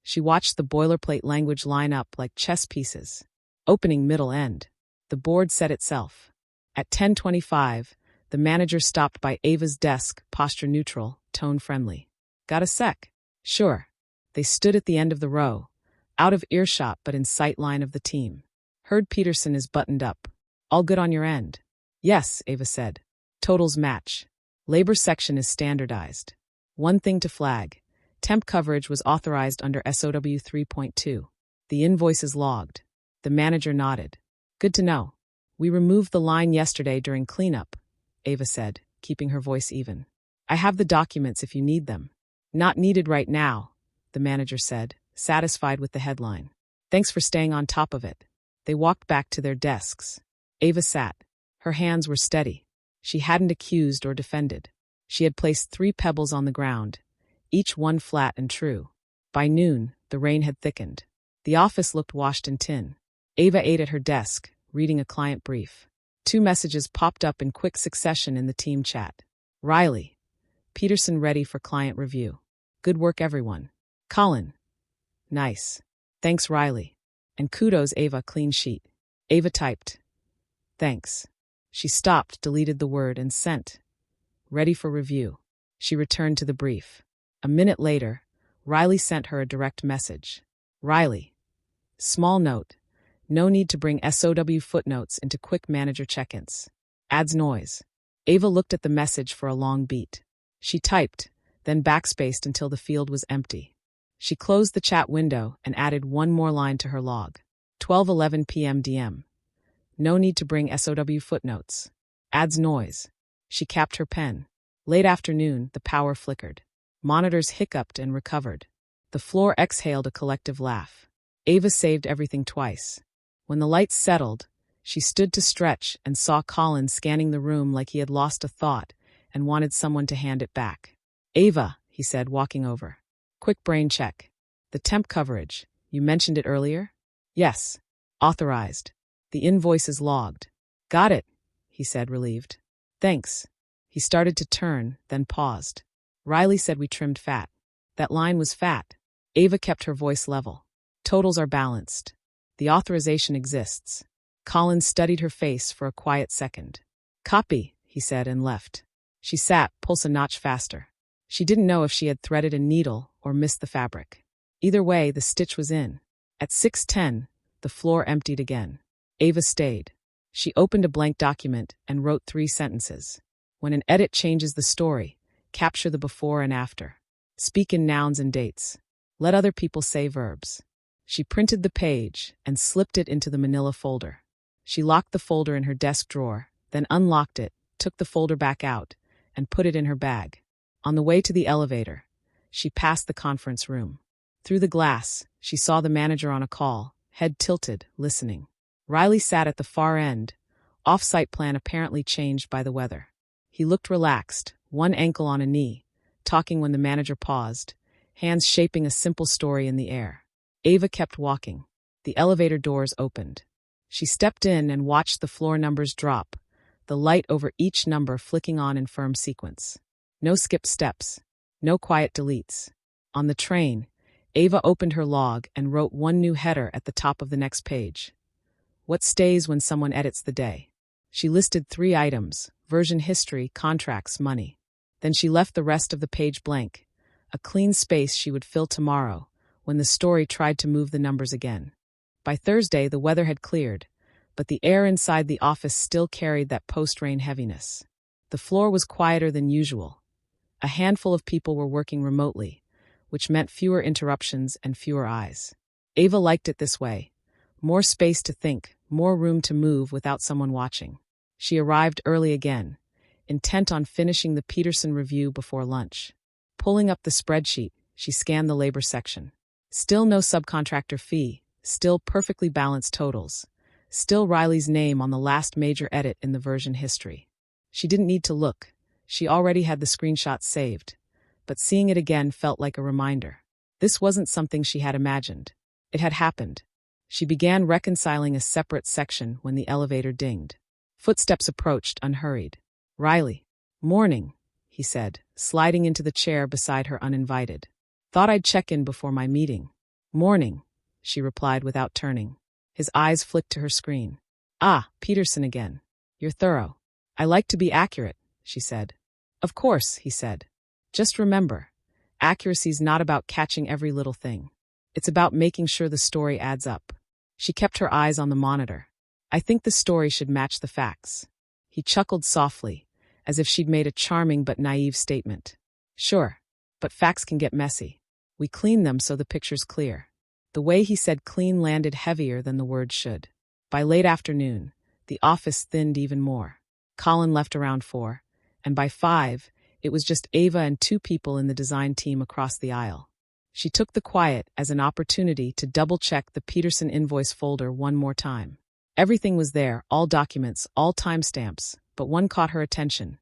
She watched the boilerplate language line up like chess pieces. Opening, middle, end. The board set itself. At 10:25, the manager stopped by Ava's desk, posture neutral, tone friendly. "Got a sec?" "Sure." They stood at the end of the row, out of earshot but in sight line of the team. "Heard Peterson is buttoned up. All good on your end?" "Yes," Ava said. "Totals match. Labor section is standardized. One thing to flag. Temp coverage was authorized under SOW 3.2. The invoice is logged." The manager nodded. "Good to know. We removed the line yesterday during cleanup," Ava said, keeping her voice even. "I have the documents if you need them." "Not needed right now," the manager said, satisfied with the headline. "Thanks for staying on top of it." They walked back to their desks. Ava sat. Her hands were steady. She hadn't accused or defended. She had placed 3 pebbles on the ground, each one flat and true. By noon, the rain had thickened. The office looked washed in tin. Ava ate at her desk, reading a client brief. 2 messages popped up in quick succession in the team chat. "Riley. Peterson ready for client review. Good work, everyone. Colin. Nice. Thanks, Riley. And kudos, Ava, clean sheet." Ava typed. "Thanks." She stopped, deleted the word, and sent. "Ready for review." She returned to the brief. A minute later, Riley sent her a direct message. "Riley. Small note. No need to bring SOW footnotes into quick manager check-ins. Adds noise." Ava looked at the message for a long beat. She typed, then backspaced until the field was empty. She closed the chat window and added 1 more line to her log. 12:11 p.m. DM. No need to bring SOW footnotes. Adds noise. She capped her pen. Late afternoon, the power flickered. Monitors hiccuped and recovered. The floor exhaled a collective laugh. Ava saved everything twice. When the lights settled, she stood to stretch and saw Colin scanning the room like he had lost a thought and wanted someone to hand it back. "Ava," he said, walking over. "Quick brain check. The temp coverage, you mentioned it earlier?" "Yes. Authorized. The invoice is logged." "Got it," he said, relieved. "Thanks." He started to turn, then paused. "Riley said we trimmed fat." That line was fat. Ava kept her voice level. "Totals are balanced. The authorization exists." Colin studied her face for a quiet second. "Copy," he said, and left. She sat, pulse a notch faster. She didn't know if she had threaded a needle or missed the fabric. Either way, the stitch was in. At 6:10, the floor emptied again. Ava stayed. She opened a blank document and wrote 3 sentences. When an edit changes the story, capture the before and after. Speak in nouns and dates. Let other people say verbs. She printed the page and slipped it into the manila folder. She locked the folder in her desk drawer, then unlocked it, took the folder back out, and put it in her bag. On the way to the elevator, she passed the conference room. Through the glass, she saw the manager on a call, head tilted, listening. Riley sat at the far end, off-site plan apparently changed by the weather. He looked relaxed, one ankle on a knee, talking when the manager paused, hands shaping a simple story in the air. Ava kept walking. The elevator doors opened. She stepped in and watched the floor numbers drop, the light over each number flicking on in firm sequence. No skipped steps. No quiet deletes. On the train, Ava opened her log and wrote one new header at the top of the next page. What stays when someone edits the day? She listed 3 items: version history, contracts, money. Then she left the rest of the page blank, a clean space she would fill tomorrow when the story tried to move the numbers again. By Thursday, the weather had cleared, but the air inside the office still carried that post-rain heaviness. The floor was quieter than usual. A handful of people were working remotely, which meant fewer interruptions and fewer eyes. Ava liked it this way. More space to think, more room to move without someone watching. She arrived early again, intent on finishing the Peterson review before lunch. Pulling up the spreadsheet, she scanned the labor section. Still no subcontractor fee, still perfectly balanced totals, still Riley's name on the last major edit in the version history. She didn't need to look. She already had the screenshots saved, but seeing it again felt like a reminder. This wasn't something she had imagined. It had happened. She began reconciling a separate section when the elevator dinged. Footsteps approached, unhurried. "Riley." "Morning," he said, sliding into the chair beside her uninvited. "Thought I'd check in before my meeting." "Morning," she replied without turning. His eyes flicked to her screen. "Ah, Peterson again. You're thorough." "I like to be accurate," she said. "Of course," he said. "Just remember, accuracy's not about catching every little thing. It's about making sure the story adds up." She kept her eyes on the monitor. "I think the story should match the facts." He chuckled softly, as if she'd made a charming but naive statement. "Sure, but facts can get messy. We clean them so the picture's clear." The way he said clean landed heavier than the word should. By late afternoon, the office thinned even more. Colin left around 4, and by 5, it was just Ava and 2 people in the design team across the aisle. She took the quiet as an opportunity to double-check the Peterson invoice folder one more time. Everything was there, all documents, all timestamps, but one caught her attention.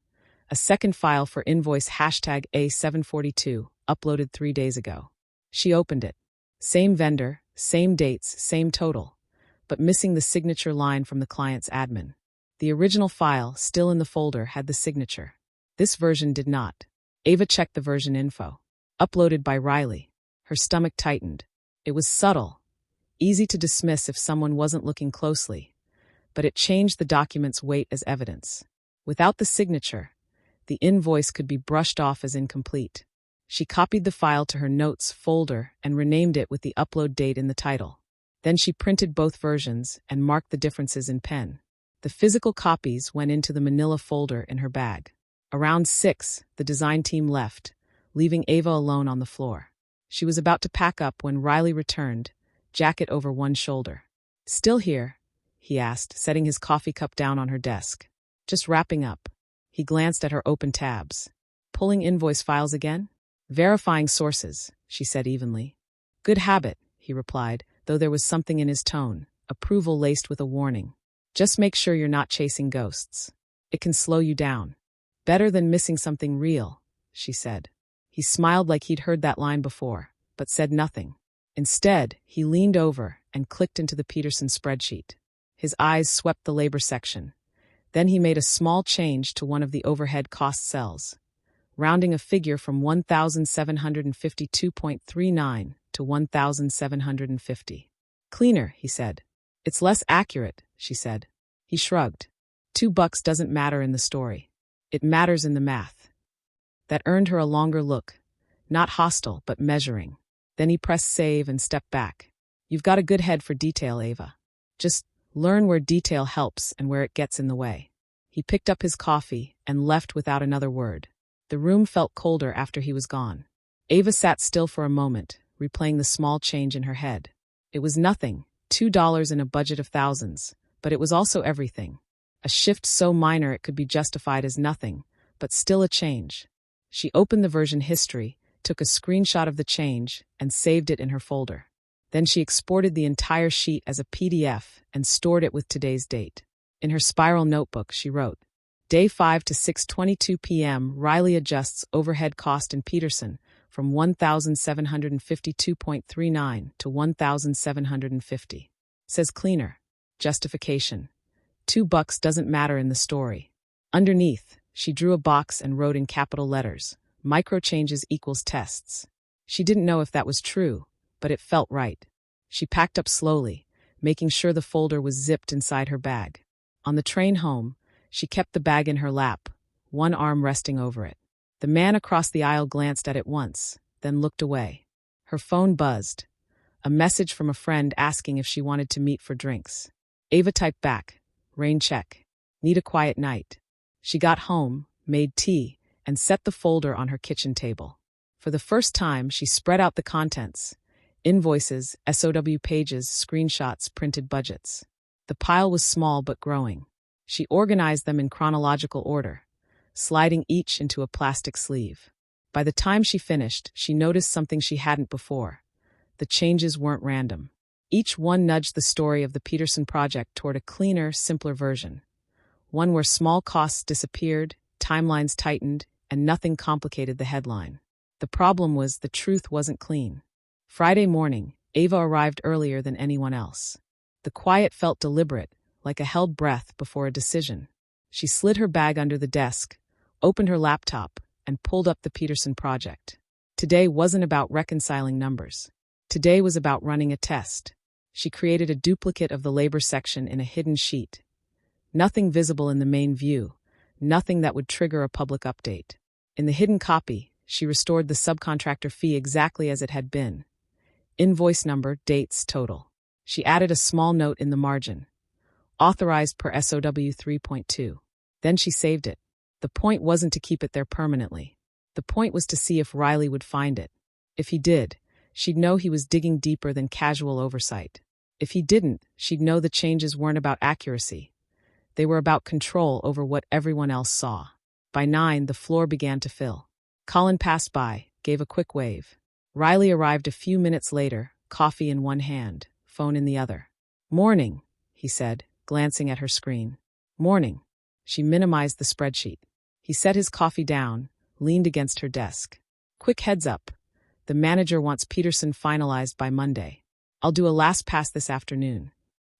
A second file for invoice #A742, uploaded 3 days ago. She opened it. Same vendor, same dates, same total, but missing the signature line from the client's admin. The original file, still in the folder, had the signature. This version did not. Ava checked the version info. Uploaded by Riley. Her stomach tightened. It was subtle, easy to dismiss if someone wasn't looking closely, but it changed the document's weight as evidence. Without the signature, the invoice could be brushed off as incomplete. She copied the file to her notes folder and renamed it with the upload date in the title. Then she printed both versions and marked the differences in pen. The physical copies went into the manila folder in her bag. Around 6, the design team left, leaving Ava alone on the floor. She was about to pack up when Riley returned, jacket over one shoulder. "Still here?" he asked, setting his coffee cup down on her desk. "Just wrapping up." He glanced at her open tabs. "Pulling invoice files again?" "Verifying sources," she said evenly. "Good habit," he replied, though there was something in his tone, approval laced with a warning. "Just make sure you're not chasing ghosts. It can slow you down." "Better than missing something real," she said. He smiled like he'd heard that line before, but said nothing. Instead, he leaned over and clicked into the Peterson spreadsheet. His eyes swept the labor section. Then he made a small change to one of the overhead cost cells, rounding a figure from 1,752.39 to 1,750. "Cleaner," he said. "It's less accurate," she said. He shrugged. $2 doesn't matter in the story. It matters in the math. That earned her a longer look, not hostile, but measuring. Then he pressed save and stepped back. "You've got a good head for detail, Ava. Just learn where detail helps and where it gets in the way." He picked up his coffee and left without another word. The room felt colder after he was gone. Ava sat still for a moment, replaying the small change in her head. It was nothing, $2 in a budget of thousands, but it was also everything. A shift so minor it could be justified as nothing, but still a change. She opened the version history, took a screenshot of the change, and saved it in her folder. Then she exported the entire sheet as a PDF and stored it with today's date. In her spiral notebook, she wrote, "Day 5 to 6:22 p.m. Riley adjusts overhead cost in Peterson from 1,752.39 to 1,750. Says cleaner. Justification. $2 doesn't matter in the story." Underneath, she drew a box and wrote in capital letters, "Micro changes equals tests." She didn't know if that was true, but it felt right. She packed up slowly, making sure the folder was zipped inside her bag. On the train home, she kept the bag in her lap, one arm resting over it. The man across the aisle glanced at it once, then looked away. Her phone buzzed. A message from a friend asking if she wanted to meet for drinks. Ava typed back, "Rain check. Need a quiet night." She got home, made tea, and set the folder on her kitchen table. For the first time, she spread out the contents: invoices, SOW pages, screenshots, printed budgets. The pile was small but growing. She organized them in chronological order, sliding each into a plastic sleeve. By the time she finished, she noticed something she hadn't before. The changes weren't random. Each one nudged the story of the Peterson project toward a cleaner, simpler version. One where small costs disappeared, timelines tightened, and nothing complicated the headline. The problem was the truth wasn't clean. Friday morning, Ava arrived earlier than anyone else. The quiet felt deliberate, like a held breath before a decision. She slid her bag under the desk, opened her laptop, and pulled up the Peterson project. Today wasn't about reconciling numbers. Today was about running a test. She created a duplicate of the labor section in a hidden sheet. Nothing visible in the main view, nothing that would trigger a public update. In the hidden copy, she restored the subcontractor fee exactly as it had been. Invoice number, dates, total. She added a small note in the margin. Authorized per SOW 3.2. Then she saved it. The point wasn't to keep it there permanently. The point was to see if Riley would find it. If he did, she'd know he was digging deeper than casual oversight. If he didn't, she'd know the changes weren't about accuracy. They were about control over what everyone else saw. By 9, the floor began to fill. Colin passed by, gave a quick wave. Riley arrived a few minutes later, coffee in one hand, phone in the other. "Morning," he said, glancing at her screen. "Morning." She minimized the spreadsheet. He set his coffee down, leaned against her desk. "Quick heads up. The manager wants Peterson finalized by Monday. I'll do a last pass this afternoon."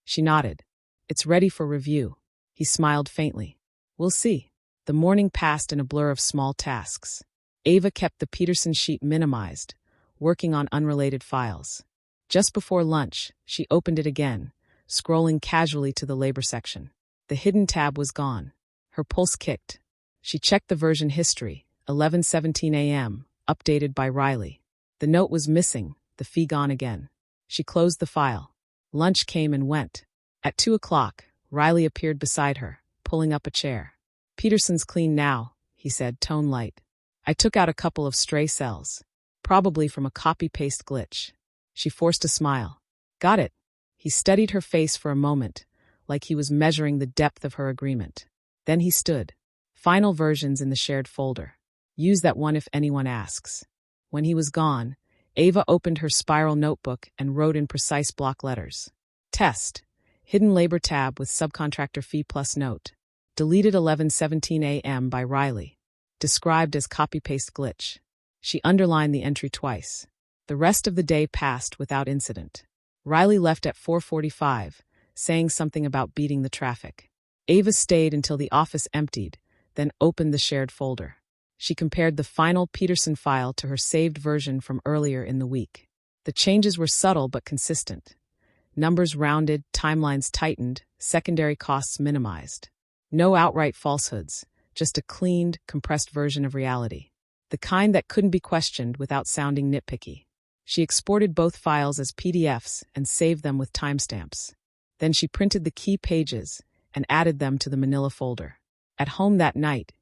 She nodded. "It's ready for review." He smiled faintly. "We'll see." The morning passed in a blur of small tasks. Ava kept the Peterson sheet minimized, working on unrelated files. Just before lunch, she opened it again, scrolling casually to the labor section. The hidden tab was gone. Her pulse kicked. She checked the version history, 11:17 a.m., updated by Riley. The note was missing, the fee gone again. She closed the file. Lunch came and went. At 2 o'clock, Riley appeared beside her, pulling up a chair. "Peterson's clean now," he said, tone light. "I took out a couple of stray cells, probably from a copy-paste glitch." She forced a smile. "Got it." He studied her face for a moment, like he was measuring the depth of her agreement. Then he stood. "Final versions in the shared folder. Use that one if anyone asks." When he was gone, Ava opened her spiral notebook and wrote in precise block letters. "Test. Hidden labor tab with subcontractor fee plus note. Deleted 11:17 a.m. by Riley. Described as copy-paste glitch." She underlined the entry twice. The rest of the day passed without incident. Riley left at 4:45, saying something about beating the traffic. Ava stayed until the office emptied, then opened the shared folder. She compared the final Peterson file to her saved version from earlier in the week. The changes were subtle but consistent. Numbers rounded, timelines tightened, secondary costs minimized. No outright falsehoods, just a cleaned, compressed version of reality. The kind that couldn't be questioned without sounding nitpicky. She exported both files as PDFs and saved them with timestamps. Then she printed the key pages and added them to the manila folder. At home that night,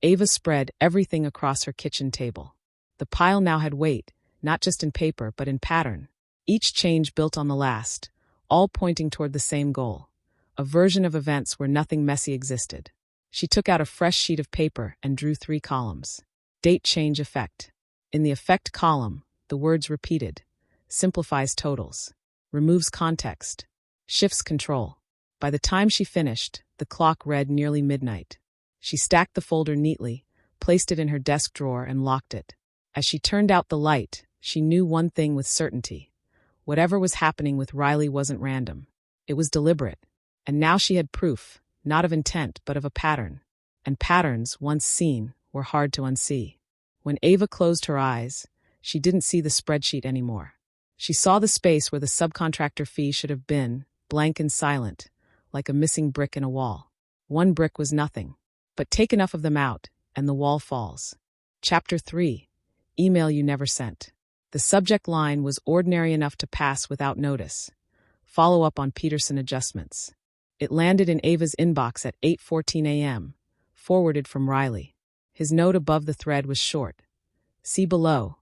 Ava spread everything across her kitchen table. The pile now had weight, not just in paper but in pattern. Each change built on the last, all pointing toward the same goal. A version of events where nothing messy existed. She took out a fresh sheet of paper and drew 3 columns. Date change effect. In the effect column, the words repeated. Simplifies totals. Removes context. Shifts control. By the time she finished, the clock read nearly midnight. She stacked the folder neatly, placed it in her desk drawer and locked it. As she turned out the light, she knew one thing with certainty. Whatever was happening with Riley wasn't random. It was deliberate. And now she had proof, not of intent but of a pattern. And patterns, once seen, were hard to unsee. When Ava closed her eyes, she didn't see the spreadsheet anymore. She saw the space where the subcontractor fee should have been, blank and silent, like a missing brick in a wall. One brick was nothing. But take enough of them out, and the wall falls. Chapter 3. Email You Never Sent. The subject line was ordinary enough to pass without notice. Follow up on Peterson adjustments. It landed in Ava's inbox at 8:14 a.m., forwarded from Riley. His note above the thread was short. See below.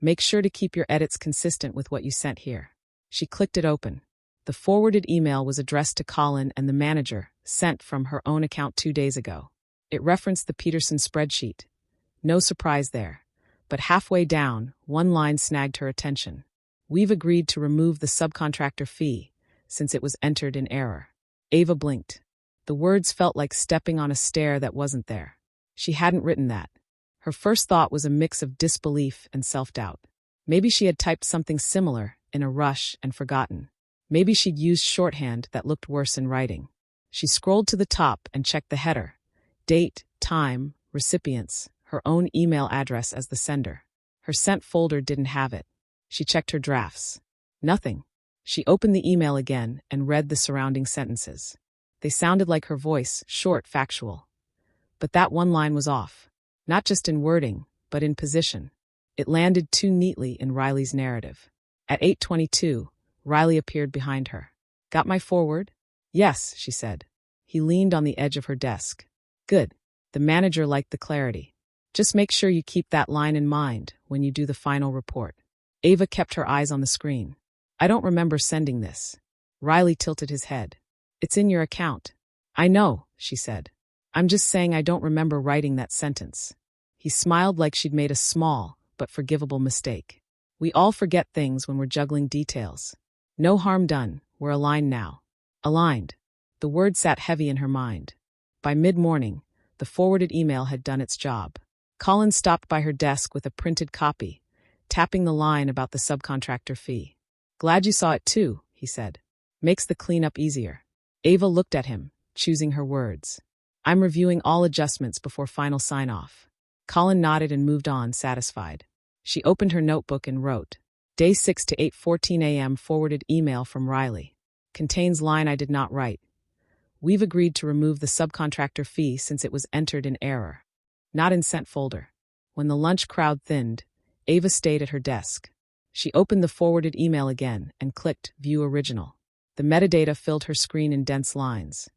Make sure to keep your edits consistent with what you sent here. She clicked it open. The forwarded email was addressed to Colin and the manager, sent from her own account 2 days ago. It referenced the Peterson spreadsheet. No surprise there. But halfway down, one line snagged her attention. We've agreed to remove the subcontractor fee, since it was entered in error. Ava blinked. The words felt like stepping on a stair that wasn't there. She hadn't written that. Her first thought was a mix of disbelief and self-doubt. Maybe she had typed something similar, in a rush, and forgotten. Maybe she'd used shorthand that looked worse in writing. She scrolled to the top and checked the header. Date, time, recipients, her own email address as the sender. Her sent folder didn't have it. She checked her drafts. Nothing. She opened the email again and read the surrounding sentences. They sounded like her voice, short, factual. But that one line was off. Not just in wording, but in position. It landed too neatly in Riley's narrative. At 8:22, Riley appeared behind her. Got my forward? Yes, she said. He leaned on the edge of her desk. Good. The manager liked the clarity. Just make sure you keep that line in mind when you do the final report. Ava kept her eyes on the screen. I don't remember sending this. Riley tilted his head. It's in your account. I know, she said. I'm just saying I don't remember writing that sentence. He smiled like she'd made a small but forgivable mistake. We all forget things when we're juggling details. No harm done. We're aligned now. Aligned. The word sat heavy in her mind. By mid-morning, the forwarded email had done its job. Colin stopped by her desk with a printed copy, tapping the line about the subcontractor fee. Glad you saw it too, he said. Makes the cleanup easier. Ava looked at him, choosing her words. I'm reviewing all adjustments before final sign-off. Colin nodded and moved on, satisfied. She opened her notebook and wrote, Day 6 to 8:14 a.m. forwarded email from Riley. Contains line I did not write. We've agreed to remove the subcontractor fee since it was entered in error. Not in sent folder. When the lunch crowd thinned, Ava stayed at her desk. She opened the forwarded email again and clicked View Original. The metadata filled her screen in dense lines.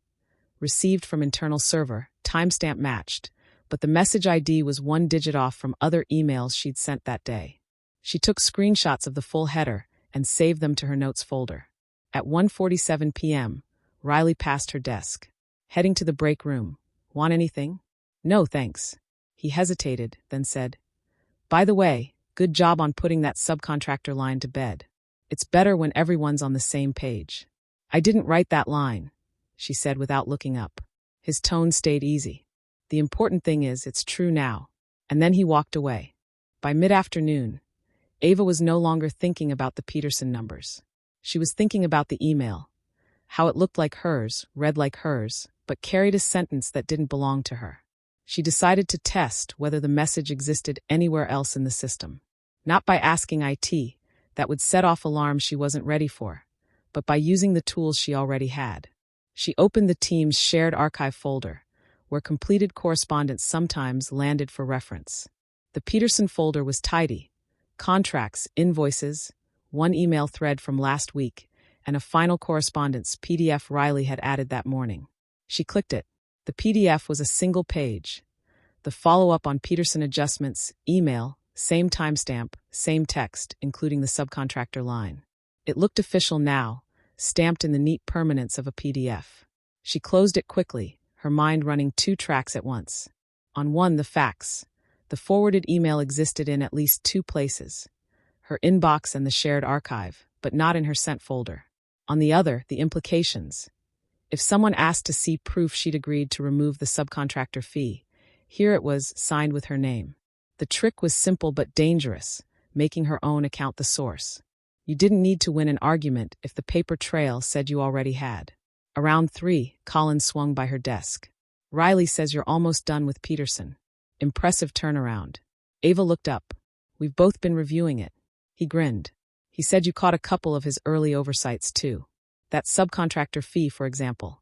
Received from internal server, timestamp matched, but the message ID was 1 digit off from other emails she'd sent that day. She took screenshots of the full header and saved them to her notes folder. At 1:47 p.m., Riley passed her desk. Heading to the break room. Want anything? No, thanks. He hesitated, then said, By the way, good job on putting that subcontractor line to bed. It's better when everyone's on the same page. I didn't write that line, she said without looking up. His tone stayed easy. The important thing is it's true now. And then he walked away. By mid-afternoon, Ava was no longer thinking about the Peterson numbers. She was thinking about the email. How it looked like hers, read like hers, but carried a sentence that didn't belong to her. She decided to test whether the message existed anywhere else in the system. Not by asking IT, that would set off alarms she wasn't ready for, but by using the tools she already had. She opened the team's shared archive folder, where completed correspondence sometimes landed for reference. The Peterson folder was tidy. Contracts, invoices, one email thread from last week, and a final correspondence PDF Riley had added that morning. She clicked it. The PDF was a single page. The follow-up on Peterson adjustments, email, same timestamp, same text, including the subcontractor line. It looked official now, stamped in the neat permanence of a PDF. She closed it quickly, her mind running 2 tracks at once. On one, the facts. The forwarded email existed in at least 2 places. Her inbox and the shared archive, but not in her sent folder. On the other, the implications. If someone asked to see proof she'd agreed to remove the subcontractor fee, here it was, signed with her name. The trick was simple but dangerous, making her own account the source. You didn't need to win an argument if the paper trail said you already had. Around 3, Colin swung by her desk. Riley says you're almost done with Peterson. Impressive turnaround. Ava looked up. We've both been reviewing it. He grinned. He said you caught a couple of his early oversights too. That subcontractor fee, for example.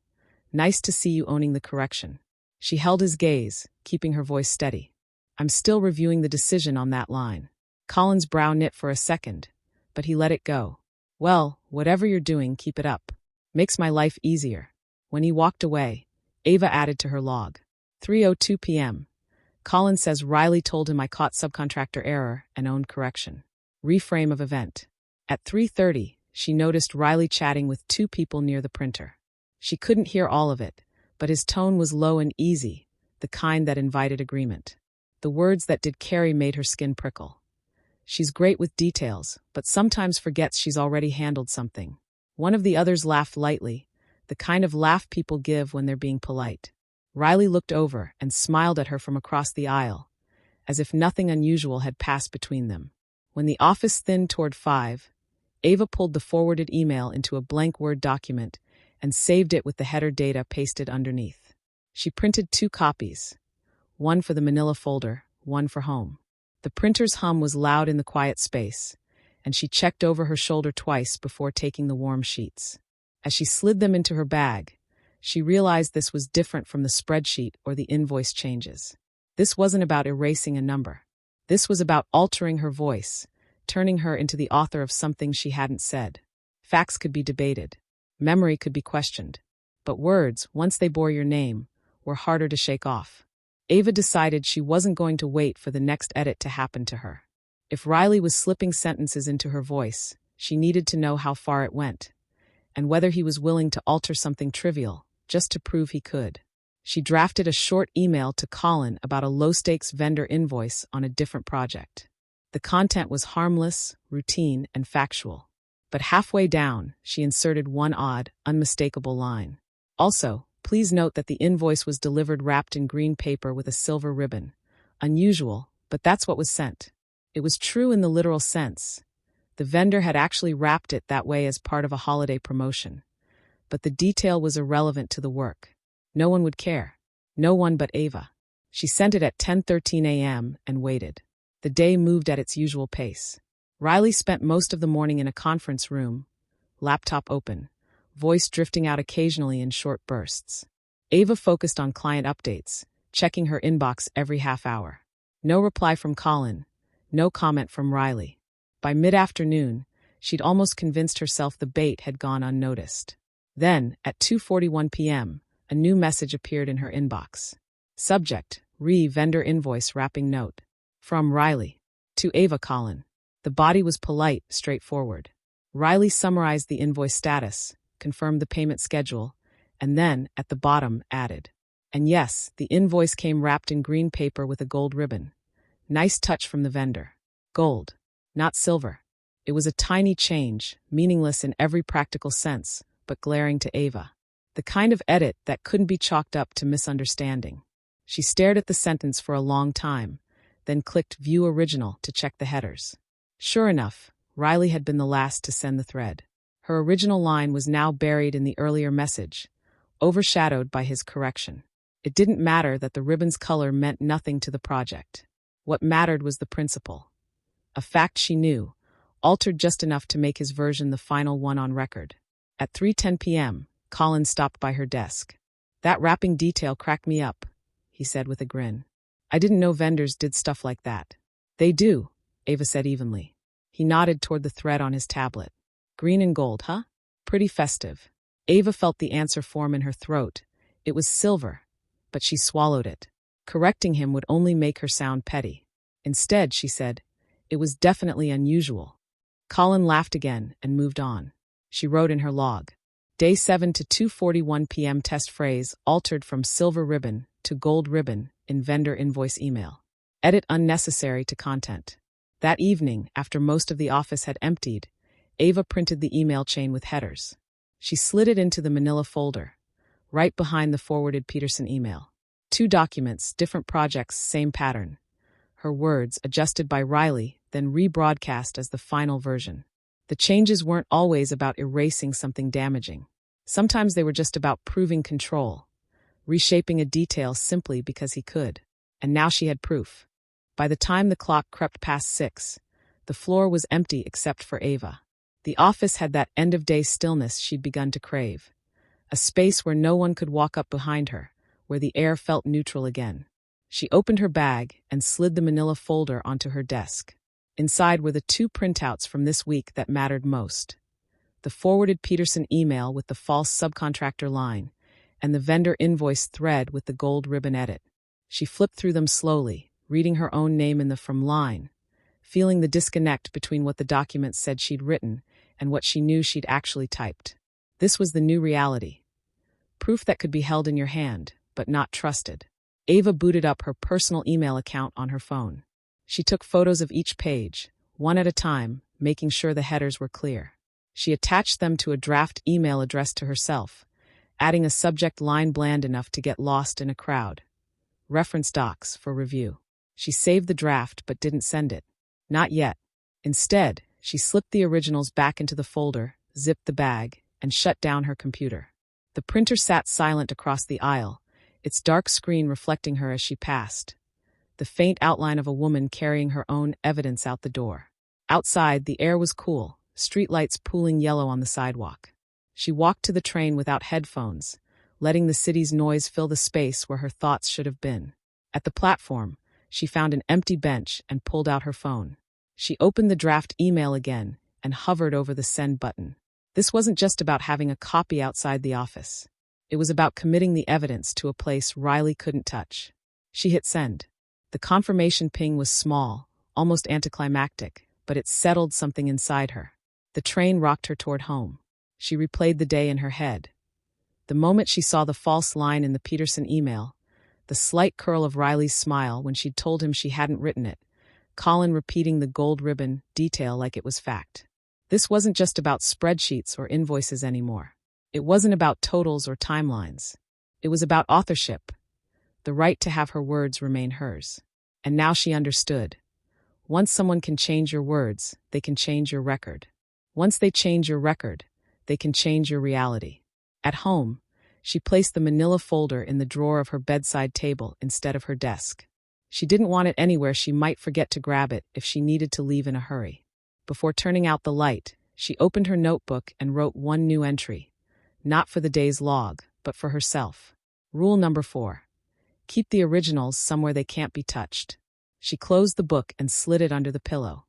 Nice to see you owning the correction. She held his gaze, keeping her voice steady. I'm still reviewing the decision on that line. Colin's brow knit for a second, but he let it go. Well, whatever you're doing, keep it up. Makes my life easier. When he walked away, Ava added to her log. 3:02 p.m. Colin says Riley told him I caught subcontractor error and owned correction. Reframe of event. At 3:30, she noticed Riley chatting with two people near the printer. She couldn't hear all of it, but his tone was low and easy, the kind that invited agreement. The words that did carry made her skin prickle. She's great with details, but sometimes forgets she's already handled something. One of the others laughed lightly, the kind of laugh people give when they're being polite. Riley looked over and smiled at her from across the aisle, as if nothing unusual had passed between them. When the office thinned toward 5, Ava pulled the forwarded email into a blank Word document and saved it with the header data pasted underneath. She printed 2 copies, one for the manila folder, one for home. The printer's hum was loud in the quiet space, and she checked over her shoulder twice before taking the warm sheets. As she slid them into her bag, she realized this was different from the spreadsheet or the invoice changes. This wasn't about erasing a number. This was about altering her voice, turning her into the author of something she hadn't said. Facts could be debated. Memory could be questioned. But words, once they bore your name, were harder to shake off. Ava decided she wasn't going to wait for the next edit to happen to her. If Riley was slipping sentences into her voice, she needed to know how far it went, and whether he was willing to alter something trivial, just to prove he could. She drafted a short email to Colin about a low-stakes vendor invoice on a different project. The content was harmless, routine, and factual. But halfway down, she inserted one odd, unmistakable line. Also, please note that the invoice was delivered wrapped in green paper with a silver ribbon. Unusual, but that's what was sent. It was true in the literal sense. The vendor had actually wrapped it that way as part of a holiday promotion. But the detail was irrelevant to the work. No one would care. No one but Ava. She sent it at 10:13 a.m. and waited. The day moved at its usual pace. Riley spent most of the morning in a conference room, laptop open, voice drifting out occasionally in short bursts. Ava focused on client updates, checking her inbox every half hour. No reply from Colin, no comment from Riley. By mid-afternoon, she'd almost convinced herself the bait had gone unnoticed. Then, at 2:41 p.m., a new message appeared in her inbox. Subject, vendor invoice wrapping note. From Riley. To Ava Colin. The body was polite, straightforward. Riley summarized the invoice status, confirmed the payment schedule, and then, at the bottom, added. And yes, the invoice came wrapped in green paper with a gold ribbon. Nice touch from the vendor. Gold, not silver. It was a tiny change, meaningless in every practical sense, but glaring to Ava. The kind of edit that couldn't be chalked up to misunderstanding. She stared at the sentence for a long time, then clicked View Original to check the headers. Sure enough, Riley had been the last to send the thread. Her original line was now buried in the earlier message, overshadowed by his correction. It didn't matter that the ribbon's color meant nothing to the project. What mattered was the principle. A fact she knew, altered just enough to make his version the final one on record. At 3:10 p.m., Colin stopped by her desk. That wrapping detail cracked me up, he said with a grin. I didn't know vendors did stuff like that. They do, Ava said evenly. He nodded toward the thread on his tablet. Green and gold, huh? Pretty festive. Ava felt the answer form in her throat. It was silver, but she swallowed it. Correcting him would only make her sound petty. Instead, she said, it was definitely unusual. Colin laughed again and moved on. She wrote in her log. Day 7 to 2:41 p.m. test phrase altered from silver ribbon to gold ribbon in vendor invoice email. Edit unnecessary to content. That evening, after most of the office had emptied, Ava printed the email chain with headers. She slid it into the manila folder, right behind the forwarded Peterson email. 2 documents, different projects, same pattern. Her words, adjusted by Riley, then rebroadcast as the final version. The changes weren't always about erasing something damaging. Sometimes they were just about proving control, reshaping a detail simply because he could. And now she had proof. By the time the clock crept past 6, The floor was empty except for Ava. The office had that end-of-day stillness she'd begun to crave. A space where no one could walk up behind her, where the air felt neutral again. She opened her bag and slid the manila folder onto her desk. Inside were the 2 printouts from this week that mattered most. The forwarded Peterson email with the false subcontractor line, and the vendor invoice thread with the gold ribbon edit. She flipped through them slowly, reading her own name in the from line, feeling the disconnect between what the document said she'd written and what she knew she'd actually typed. This was the new reality. Proof that could be held in your hand, but not trusted. Ava booted up her personal email account on her phone. She took photos of each page, one at a time, making sure the headers were clear. She attached them to a draft email addressed to herself, adding a subject line bland enough to get lost in a crowd. Reference docs for review. She saved the draft but didn't send it. Not yet. Instead, she slipped the originals back into the folder, zipped the bag, and shut down her computer. The printer sat silent across the aisle, its dark screen reflecting her as she passed. The faint outline of a woman carrying her own evidence out the door. Outside, the air was cool, streetlights pooling yellow on the sidewalk. She walked to the train without headphones, letting the city's noise fill the space where her thoughts should have been. At the platform, she found an empty bench and pulled out her phone. She opened the draft email again and hovered over the send button. This wasn't just about having a copy outside the office. It was about committing the evidence to a place Riley couldn't touch. She hit send. The confirmation ping was small, almost anticlimactic, but it settled something inside her. The train rocked her toward home. She replayed the day in her head. The moment she saw the false line in the Peterson email, the slight curl of Riley's smile when she'd told him she hadn't written it, Colin repeating the gold ribbon detail like it was fact. This wasn't just about spreadsheets or invoices anymore. It wasn't about totals or timelines. It was about authorship, the right to have her words remain hers. And now she understood. Once someone can change your words, they can change your record. Once they change your record, they can change your reality. At home, she placed the manila folder in the drawer of her bedside table instead of her desk. She didn't want it anywhere she might forget to grab it if she needed to leave in a hurry. Before turning out the light, she opened her notebook and wrote one new entry. Not for the day's log, but for herself. Rule number 4. Keep the originals somewhere they can't be touched. She closed the book and slid it under the pillow.